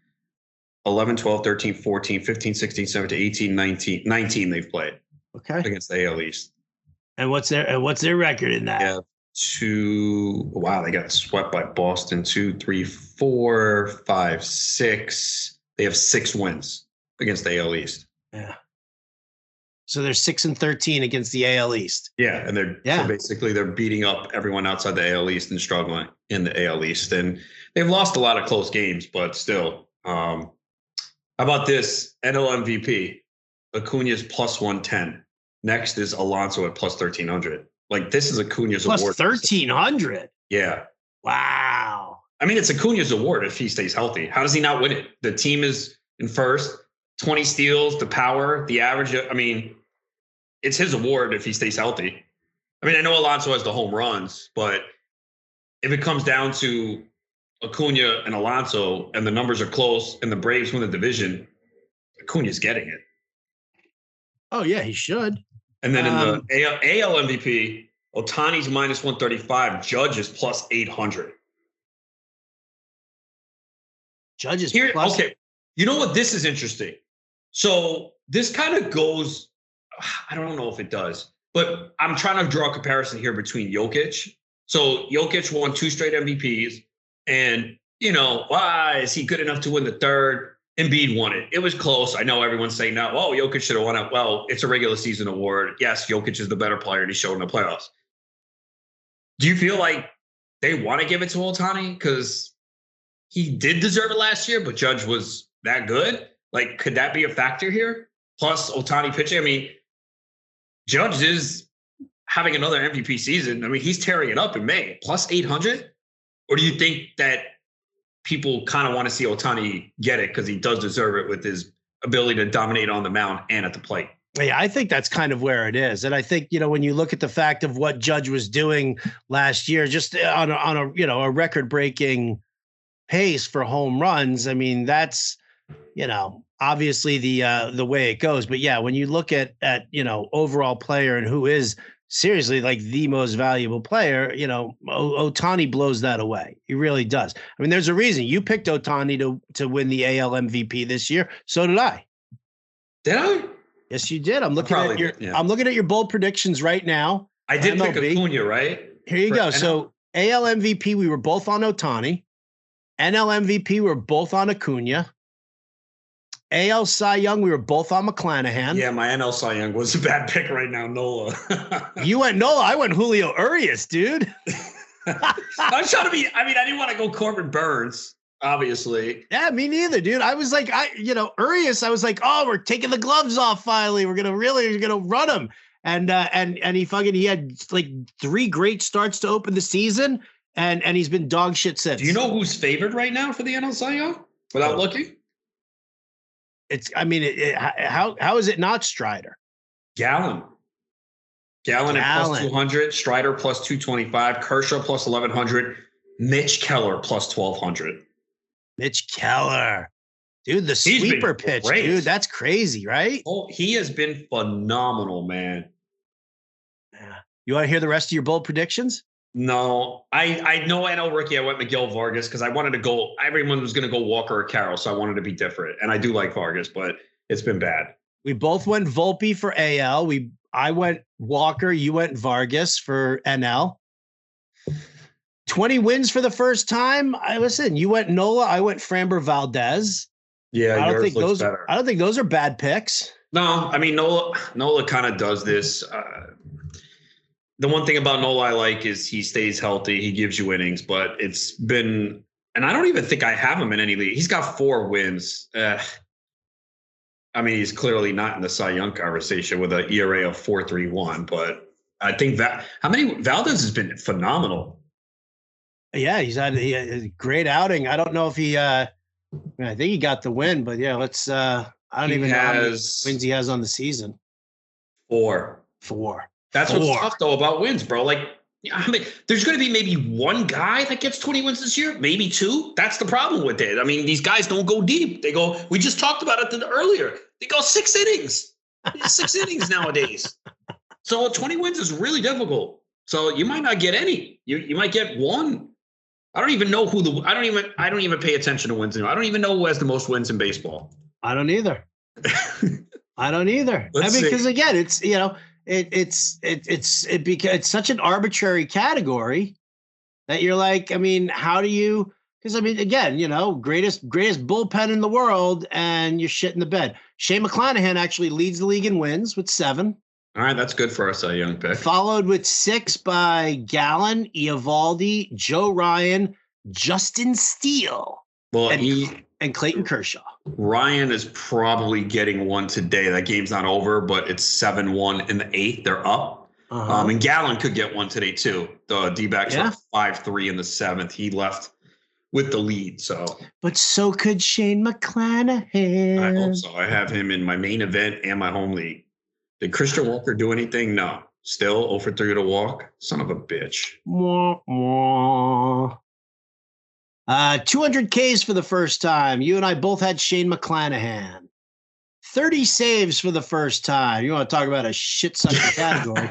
11, 12, 13, 14, 15, 16, 17, 18, 19 they've played. Okay. Against the AL East. And what's their record in that? Yeah. Wow, they got swept by Boston. 2, 3, 4, 5, 6. They have 6 wins against the AL East. Yeah. So they're 6-13 against the AL East. Yeah, and so basically they're beating up everyone outside the AL East and struggling in the AL East. And they've lost a lot of close games, but still. How about this? NL MVP. Acuna's plus 110. Next is Alonso at plus 1,300. Like, this is Acuna's plus award. Plus 1,300? Yeah. Wow. I mean, it's Acuna's award if he stays healthy. How does he not win it? The team is in first, 20 steals, the power, the average. I mean, it's his award if he stays healthy. I mean, I know Alonso has the home runs, but if it comes down to Acuna and Alonso and the numbers are close and the Braves win the division, Acuna's getting it. Oh, yeah, he should. And then in the AL MVP, Ohtani's minus 135, Judge is plus 800. Judges here. Plus. Okay. You know what? This is interesting. So this kind of goes, I don't know if it does, but I'm trying to draw a comparison here between Jokic. So Jokic won 2 straight MVPs and, is he good enough to win the third? Embiid won it. It was close. I know everyone's saying now, Jokic should have won it. Well, it's a regular season award. Yes, Jokic is the better player and he showed in the playoffs. Do you feel like they want to give it to Ohtani? Because he did deserve it last year, but Judge was that good. Like, could that be a factor here? Plus Ohtani pitching. I mean, Judge is having another MVP season. I mean, he's tearing it up in May. Plus 800? Or do you think that people kind of want to see Ohtani get it because he does deserve it with his ability to dominate on the mound and at the plate? Yeah, I think that's kind of where it is. And I think, when you look at the fact of what Judge was doing last year, just on a record-breaking pace for home runs, I mean, that's, obviously the way it goes. But yeah, when you look at overall player and who is seriously like the most valuable player, Ohtani blows that away. He really does. I mean, there's a reason you picked Ohtani to win the AL MVP this year. So did I. Did I? Yes, you did. I'm looking at your bold predictions right now. I did pick Acuna, right? Here you go. So AL MVP, we were both on Ohtani. NL MVP, we were both on Acuna. AL Cy Young, we were both on McClanahan. Yeah, my NL Cy Young was a bad pick right now, Nola. You went Nola. I went Julio Urias, dude. I was trying to be. I mean, I didn't want to go Corbin Burns, obviously. Yeah, me neither, dude. I was like, Urias. I was like, oh, we're taking the gloves off finally. We're gonna run him. And he had like 3 great starts to open the season, and he's been dog shit since. Do you know who's favored right now for the NL Cy Young? Without looking. How is it not Strider? Gallen at plus 200, Strider plus 225, Kershaw plus 1100, Mitch Keller plus 1200. Mitch Keller, dude, the sweeper pitch, dude, that's crazy, right? Oh, he has been phenomenal, man. Yeah. You want to hear the rest of your bold predictions? No, I know NL rookie. I went Miguel Vargas because I wanted to go. Everyone was going to go Walker or Carroll, so I wanted to be different. And I do like Vargas, but it's been bad. We both went Volpe for AL. I went Walker. You went Vargas for NL. 20 wins for the first time. You went Nola. I went Framber Valdez. Yeah, I don't think those are bad picks. No, I mean Nola kind of does this. The one thing about Nola I like is he stays healthy. He gives you innings, but it's been, and I don't even think I have him in any league. He's got 4 wins. I mean, he's clearly not in the Cy Young conversation with an ERA of 4.31, but I think Valdez has been phenomenal. Yeah, he had a great outing. I don't know if I think he got the win, but yeah, let's, I don't even know how many wins he has on the season. 4. That's what's tough though about wins, bro. Like, I mean, there's going to be maybe one guy that gets 20 wins this year, maybe 2. That's the problem with it. I mean, these guys don't go deep. They go. We just talked about it earlier. They go 6 innings. 6 innings nowadays. So 20 wins is really difficult. So you might not get any. You might get 1. I don't even know who I don't even pay attention to wins anymore. I don't even know who has the most wins in baseball. I don't either. Because again, it's it's such an arbitrary category that you're like, I mean, how do you, because I mean, again, greatest bullpen in the world and you're shit in the bed. Shane McClanahan actually leads the league in wins with 7. All right, that's good for us, a young pick. Followed with 6 by Gallen, Eovaldi, Joe Ryan, Justin Steele, and Clayton Kershaw. Ryan is probably getting 1 today. That game's not over, but it's 7-1 in the 8th. They're up. And Gallen could get 1 today too. The D-backs are 5-3 in the 7th. He left with the lead. But so could Shane McClanahan. I hope so. I have him in my main event and my home league. Did Christian Walker do anything? No. Still 0 for 3 to walk. Son of a bitch. 200 Ks for the first time. You and I both had Shane McClanahan. 30 saves for the first time. You want to talk about a shit-sucking category.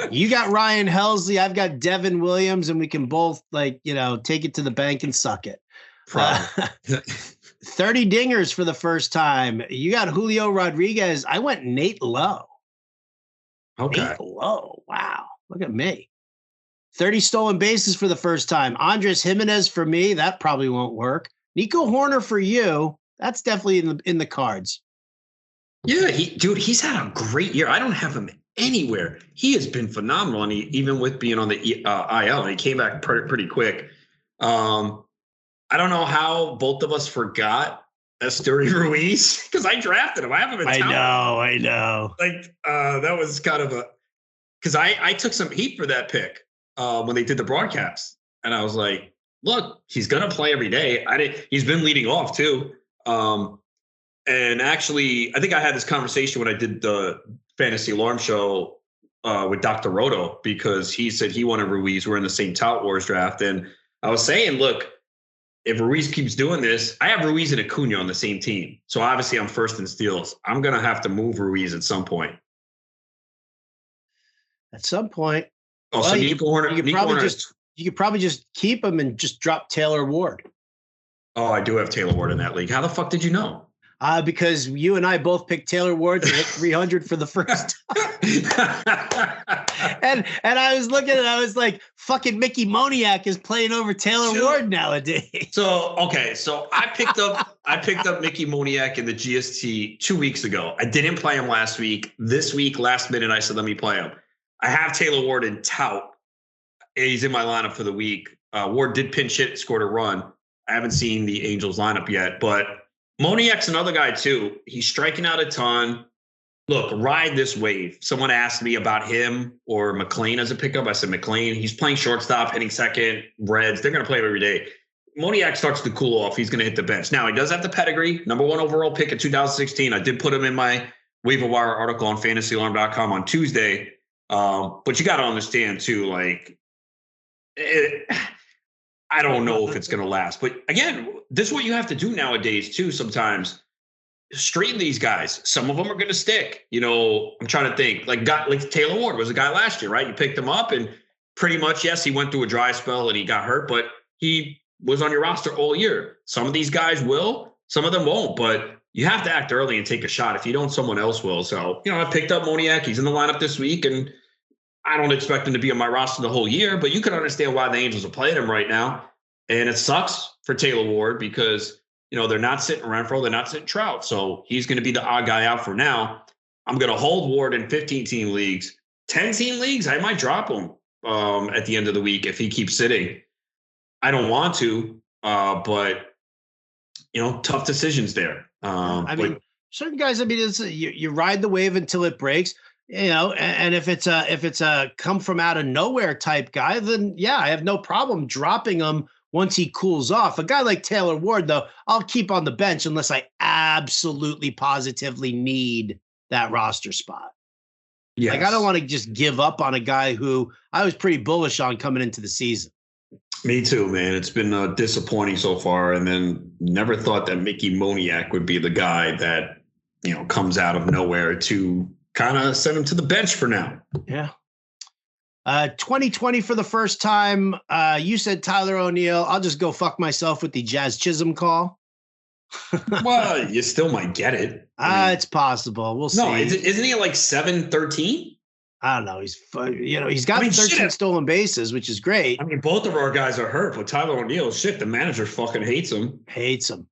You got Ryan Helsley. I've got Devin Williams, and we can both, take it to the bank and suck it. 30 dingers for the first time. You got Julio Rodriguez. I went Nate Lowe. Okay. Nate Lowe. Wow. Look at me. 30 stolen bases for the first time. Andres Jimenez for me. That probably won't work. Nico Horner for you. That's definitely in the cards. Yeah, he's had a great year. I don't have him anywhere. He has been phenomenal, and even with being on the IL, and he came back pretty quick. I don't know how both of us forgot Esteury Ruiz because I drafted him. I have him in town. I know. That was kind of because I took some heat for that pick when they did the broadcast, and I was like, look, he's gonna play every day. He's been leading off too. And actually, I think I had this conversation when I did the Fantasy Alarm Show with Dr. Roto because he said he wanted Ruiz. We're in the same Tout Wars draft. And I was saying, look, if Ruiz keeps doing this, I have Ruiz and Acuna on the same team. So obviously I'm first in steals. I'm going to have to move Ruiz at some point. At some point. Oh, so Nico Horner. You could probably just keep him and just drop Taylor Ward. Oh, I do have Taylor Ward in that league. How the fuck did you know? Because you and I both picked Taylor Ward to hit 300 for the first time. and I was looking at it, I was like, fucking Mickey Moniak is playing over Taylor Ward nowadays. So I picked up Mickey Moniak in the GST 2 weeks ago. I didn't play him last week. This week, last minute, I said, let me play him. I have Taylor Ward in tout. He's in my lineup for the week. Ward did pinch hit, scored a run. I haven't seen the Angels lineup yet, but Moniak's another guy too. He's striking out a ton. Look, ride this wave. Someone asked me about him or McLean as a pickup. I said McLean. He's playing shortstop, hitting second. Reds. They're going to play him every day. Moniak starts to cool off. He's going to hit the bench. Now, he does have the pedigree. Number 1 overall pick in 2016. I did put him in my waiver wire article on fantasyalarm.com on Tuesday. But you got to understand too, like, I don't know if it's going to last. But again, this is what you have to do nowadays too. Sometimes straighten these guys. Some of them are going to stick. You know, I'm trying to think. Like Taylor Ward was a guy last year, right? You picked him up and pretty much, yes, he went through a dry spell and he got hurt, but he was on your roster all year. Some of these guys will, some of them won't, but you have to act early and take a shot. If you don't, someone else will. So, you know, I picked up Moniak. He's in the lineup this week, and I don't expect him to be on my roster the whole year, but you can understand why the Angels are playing him right now. And it sucks for Taylor Ward because, you know, they're not sitting Renfroe, they're not sitting Trout. So he's going to be the odd guy out for now. I'm going to hold Ward in 15-team leagues. 10-team leagues, I might drop him at the end of the week if he keeps sitting. I don't want to, but, you know, tough decisions there. I mean, certain guys, I mean, it's, you ride the wave until it breaks. You know, and if it's a come from out of nowhere type guy, then yeah, I have no problem dropping him once he cools off. A guy like Taylor Ward, though, I'll keep on the bench unless I absolutely positively need that roster spot. Yes. Like, I don't want to just give up on a guy who I was pretty bullish on coming into the season. Me too, man. It's been disappointing so far, and then never thought that Mickey Moniak would be the guy that, you know, comes out of nowhere to kind of send him to the bench for now. Yeah. 2020 for the first time. You said Tyler O'Neill. I'll just go fuck myself with the Jazz Chisholm call. Well, you still might get it. I mean, it's possible. We'll see. No, isn't he like 7-13? I don't know. He's got 13 stolen bases, which is great. I mean, both of our guys are hurt, but Tyler O'Neill, the manager fucking hates him. Hates him.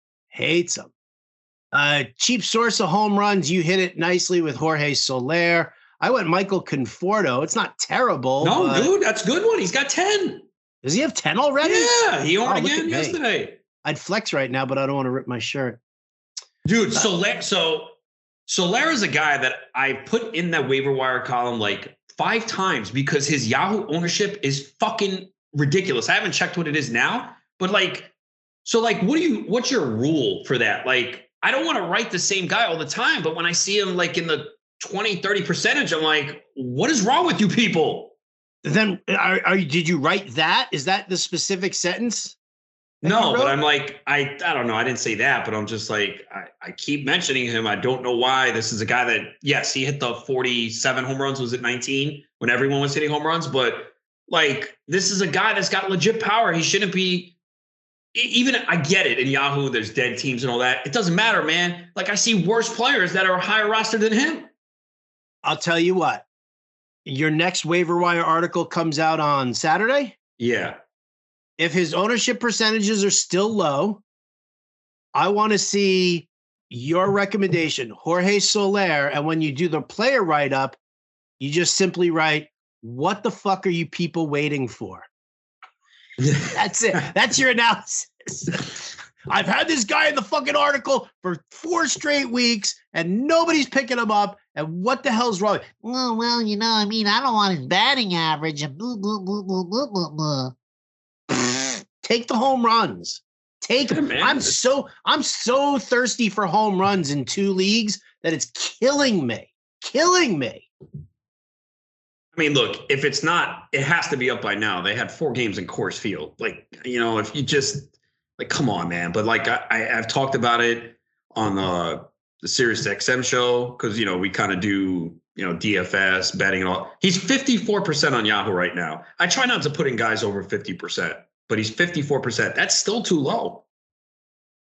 Cheap source of home runs. You hit it nicely with Jorge Soler. I went Michael Conforto. It's not terrible. No, dude, that's a good one. He's got 10. Does he have 10 already? Yeah, he owned again yesterday. I'd flex right now, but I don't want to rip my shirt. Dude, Soler is a guy that I put in that waiver wire column like 5 times because his Yahoo ownership is fucking ridiculous. I haven't checked what it is now, but what's your rule for that? Like, I don't want to write the same guy all the time, but when I see him like in the 20-30%, I'm like, what is wrong with you people? Then did you write that? Is that the specific sentence? No, but I'm like, I don't know. I didn't say that, but I'm just like, I keep mentioning him. I don't know why. This is a guy that, yes, he hit the 47 home runs. Was it 19 when everyone was hitting home runs? But like, this is a guy that's got legit power. He shouldn't be. Even I get it in Yahoo, there's dead teams and all that. It doesn't matter, man. Like, I see worse players that are higher roster than him. I'll tell you what. Your next waiver wire article comes out on Saturday. Yeah. If his ownership percentages are still low, I want to see your recommendation, Jorge Soler. And when you do the player write-up, you just simply write, what the fuck are you people waiting for? That's it. That's your analysis. I've had this guy in the fucking article for 4 straight weeks and nobody's picking him up. And what the hell's wrong? Oh, well, you know, I mean, I don't want his batting average and blah, blah, blah, blah, blah, blah, blah. Take the home runs. Take them. I'm so thirsty for home runs in 2 leagues that it's killing me. I mean, look, if it's not, it has to be up by now. They had 4 games in Coors Field. Like, you know, if you just, like, come on, man. But, like, I've talked about it on the Sirius XM show because, you know, we kind of do DFS, betting and all. He's 54% on Yahoo right now. I try not to put in guys over 50%, but he's 54%. That's still too low.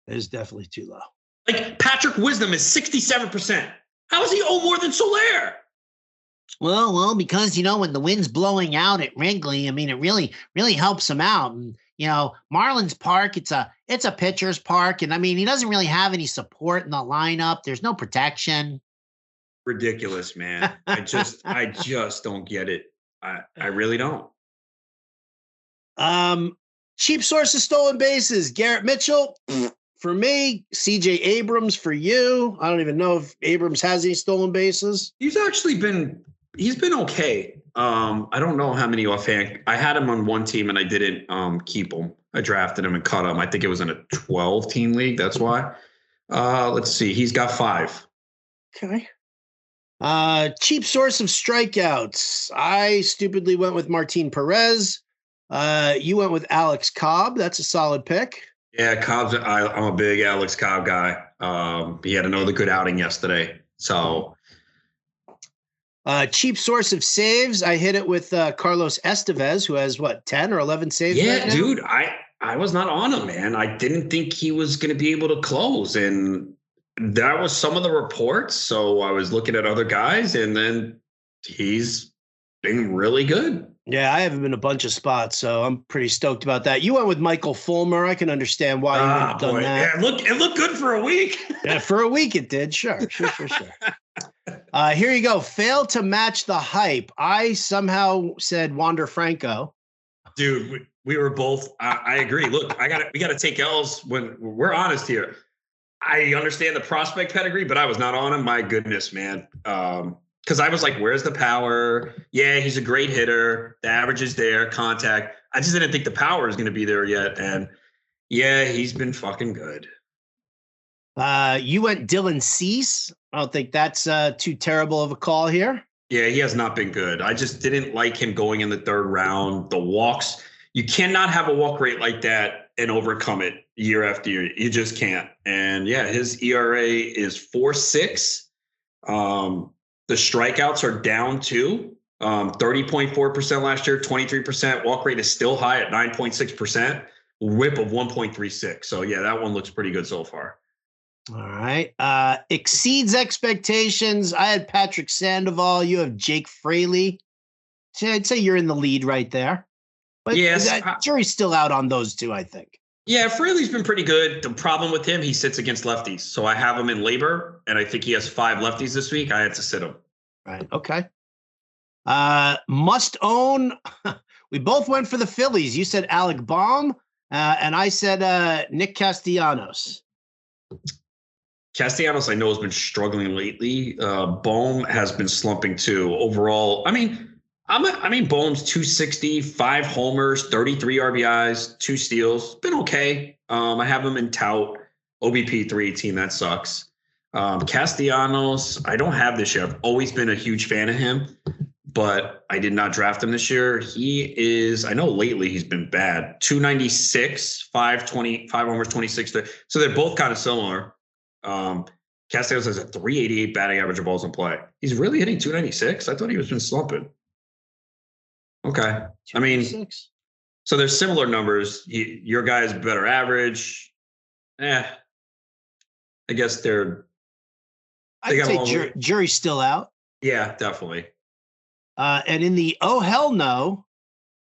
It is definitely too low. Like Patrick Wisdom is 67%. How is he owe more than Soler? Well, because, when the wind's blowing out at Wrigley, I mean, it really, really helps him out. And, Marlins Park, it's a pitcher's park. And I mean, he doesn't really have any support in the lineup. There's no protection. Ridiculous, man. I just don't get it. I really don't. Cheap source of stolen bases. Garrett Mitchell for me. CJ Abrams for you. I don't even know if Abrams has any stolen bases. He's been okay. I don't know how many offhand. I had him on one team and I didn't keep him. I drafted him and cut him. I think it was in a 12-team league. That's why. Let's see. He's got 5. Okay. Cheap source of strikeouts. I stupidly went with Martin Perez. You went with Alex Cobb. That's a solid pick. Yeah, Cobb's. I'm a big Alex Cobb guy. He had another good outing yesterday. So, cheap source of saves. I hit it with Carlos Estevez, who has 10 or 11 saves. Yeah, right dude. I was not on him, man. I didn't think he was going to be able to close, and that was some of the reports. So I was looking at other guys, and then he's been really good. Yeah, I have him in a bunch of spots, so I'm pretty stoked about that. You went with Michael Fulmer. I can understand why you would have done that. Yeah, it looked good for a week. Yeah, for a week it did. Sure. Here you go. Fail to match the hype. I somehow said Wander Franco. Dude, we were both. I agree. Look, we got to take L's when we're honest here. I understand the prospect pedigree, but I was not on him. My goodness, man. Because I was like, where's the power? Yeah, he's a great hitter. The average is there, contact. I just didn't think the power is going to be there yet. And yeah, he's been fucking good. You went Dylan Cease. I don't think that's too terrible of a call here. Yeah, he has not been good. I just didn't like him going in the 3rd round. The walks, you cannot have a walk rate like that and overcome it year after year. You just can't. And yeah, his ERA is 4.6. The strikeouts are down too. 30.4% last year, 23%. Walk rate is still high at 9.6%. Whip of 1.36. So yeah, that one looks pretty good so far. All right. Exceeds expectations. I had Patrick Sandoval. You have Jake Fraley. So I'd say you're in the lead right there. But yes, jury's still out on those two, I think. Yeah, Fraley's been pretty good. The problem with him, he sits against lefties. So I have him in labor, and I think he has 5 lefties this week. I had to sit him. Right. Okay. Must own. We both went for the Phillies. You said Alec Baum, and I said Nick Castellanos. Castellanos, I know, has been struggling lately. Bohm has been slumping too. Overall, I mean, Bohm's 260, 5 homers, 33 RBIs, 2 steals. Been okay. I have him in tout. OBP 318. That sucks. Castellanos, I don't have this year. I've always been a huge fan of him, but I did not draft him this year. He is, I know lately he's been bad. 296, 520, 5 homers, 26. So they're both kind of similar. Castellanos has a 388 batting average of balls in play. He's really hitting 296. I thought he was been slumping. Okay. I mean, so there's similar numbers. Your guy has better average. I guess I'd say jury's still out. Yeah, definitely. And in the oh hell no,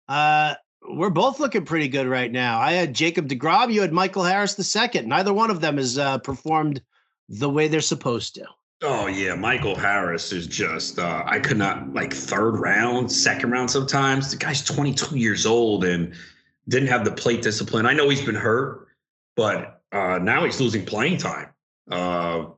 we're both looking pretty good right now. I had Jacob deGrom. You had Michael Harris II. Neither one of them has performed the way they're supposed to. Oh, yeah. Michael Harris is just, I could not, like, 3rd round, 2nd round sometimes. The guy's 22 years old and didn't have the plate discipline. I know he's been hurt, but now he's losing playing time,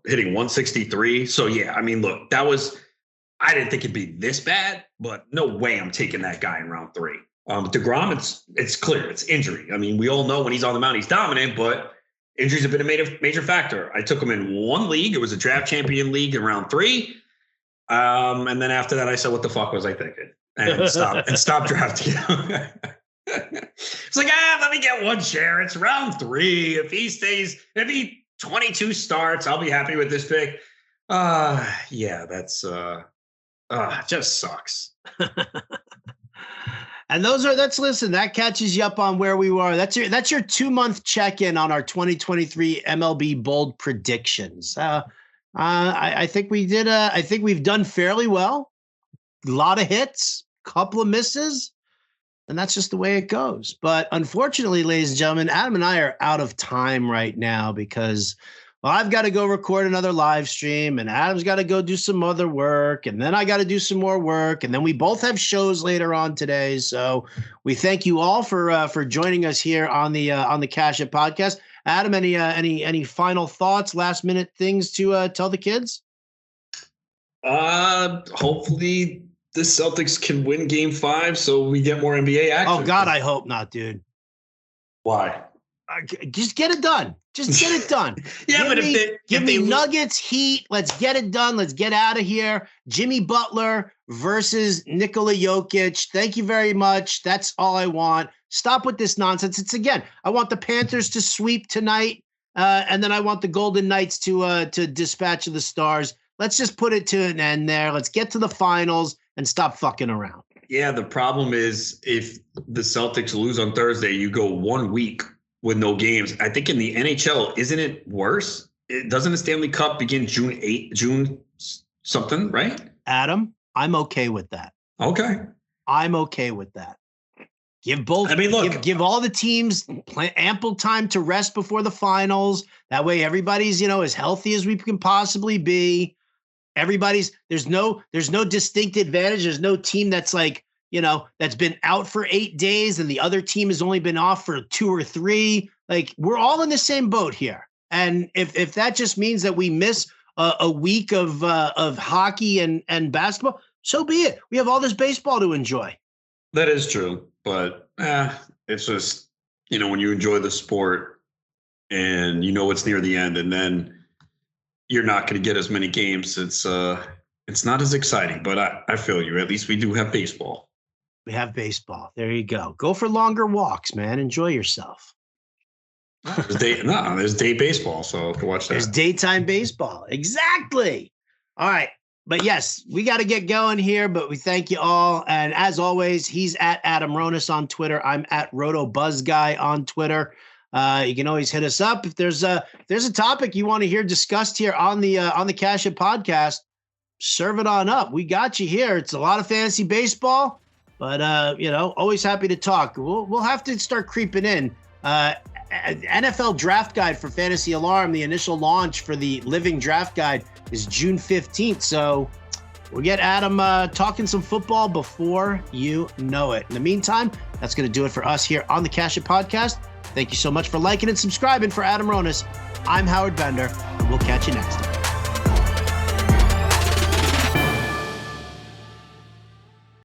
hitting 163. So, yeah, I mean, look, I didn't think it'd be this bad, but no way I'm taking that guy in round 3. DeGrom, it's clear. It's injury. I mean, we all know when he's on the mound, he's dominant, but injuries have been a major factor. I took him in one league. It was a draft champion league in round 3. And then after that, I said, what the fuck was I thinking? And stop drafting him. It's like, let me get one share. It's round 3. If he 22 starts, I'll be happy with this pick. Yeah, that's It just sucks. And that catches you up on where we were. That's your 2-month check-in on our 2023 MLB bold predictions. I think we did. I think we've done fairly well. A lot of hits, couple of misses, and that's just the way it goes. But unfortunately, ladies and gentlemen, Adam and I are out of time right now because, well, I've got to go record another live stream, and Adam's got to go do some other work, and then I got to do some more work, and then we both have shows later on today. So we thank you all for joining us here on the Cash It podcast. Adam, any final thoughts, last minute things to tell the kids? Hopefully the Celtics can win Game 5, so we get more NBA action. Oh God, I hope not, dude. Why? Just get it done. Just get it done. Yeah, give me Nuggets, Heat. Let's get it done. Let's get out of here. Jimmy Butler versus Nikola Jokic. Thank you very much. That's all I want. Stop with this nonsense. I want the Panthers to sweep tonight, and then I want the Golden Knights to dispatch of the Stars. Let's just put it to an end there. Let's get to the finals and stop fucking around. Yeah, the problem is if the Celtics lose on Thursday, you go 1 week with no games. I think in the NHL, isn't it worse? Doesn't the Stanley Cup begin June something, right? Adam, I'm okay with that. Okay. I'm okay with that. Give both. Give all the teams ample time to rest before the finals. That way, everybody's as healthy as we can possibly be. There's no distinct advantage. There's no team that's that's been out for 8 days and the other team has only been off for 2 or 3. Like, we're all in the same boat here. And if that just means that we miss a week of hockey and basketball, so be it. We have all this baseball to enjoy. That is true. But it's just, when you enjoy the sport and it's near the end and then you're not going to get as many games, it's not as exciting. But I feel you. At least we do have baseball. We have baseball. There you go. Go for longer walks, man. Enjoy yourself. There's day baseball, so to watch that. There's daytime baseball. Exactly. All right. But yes, we got to get going here, but we thank you all. And as always, he's at Adam Ronis on Twitter. I'm at RotoBuzzGuy on Twitter. You can always hit us up if there's a topic you want to hear discussed here on the Cash It podcast. Serve it on up. We got you here. It's a lot of fantasy baseball, but always happy to talk. We'll have to start creeping in. NFL Draft Guide for Fantasy Alarm. The initial launch for the Living Draft Guide is June 15th. So we'll get Adam talking some football before you know it. In the meantime, that's going to do it for us here on the Cash It podcast. Thank you so much for liking and subscribing. For Adam Ronis, I'm Howard Bender, and we'll catch you next time.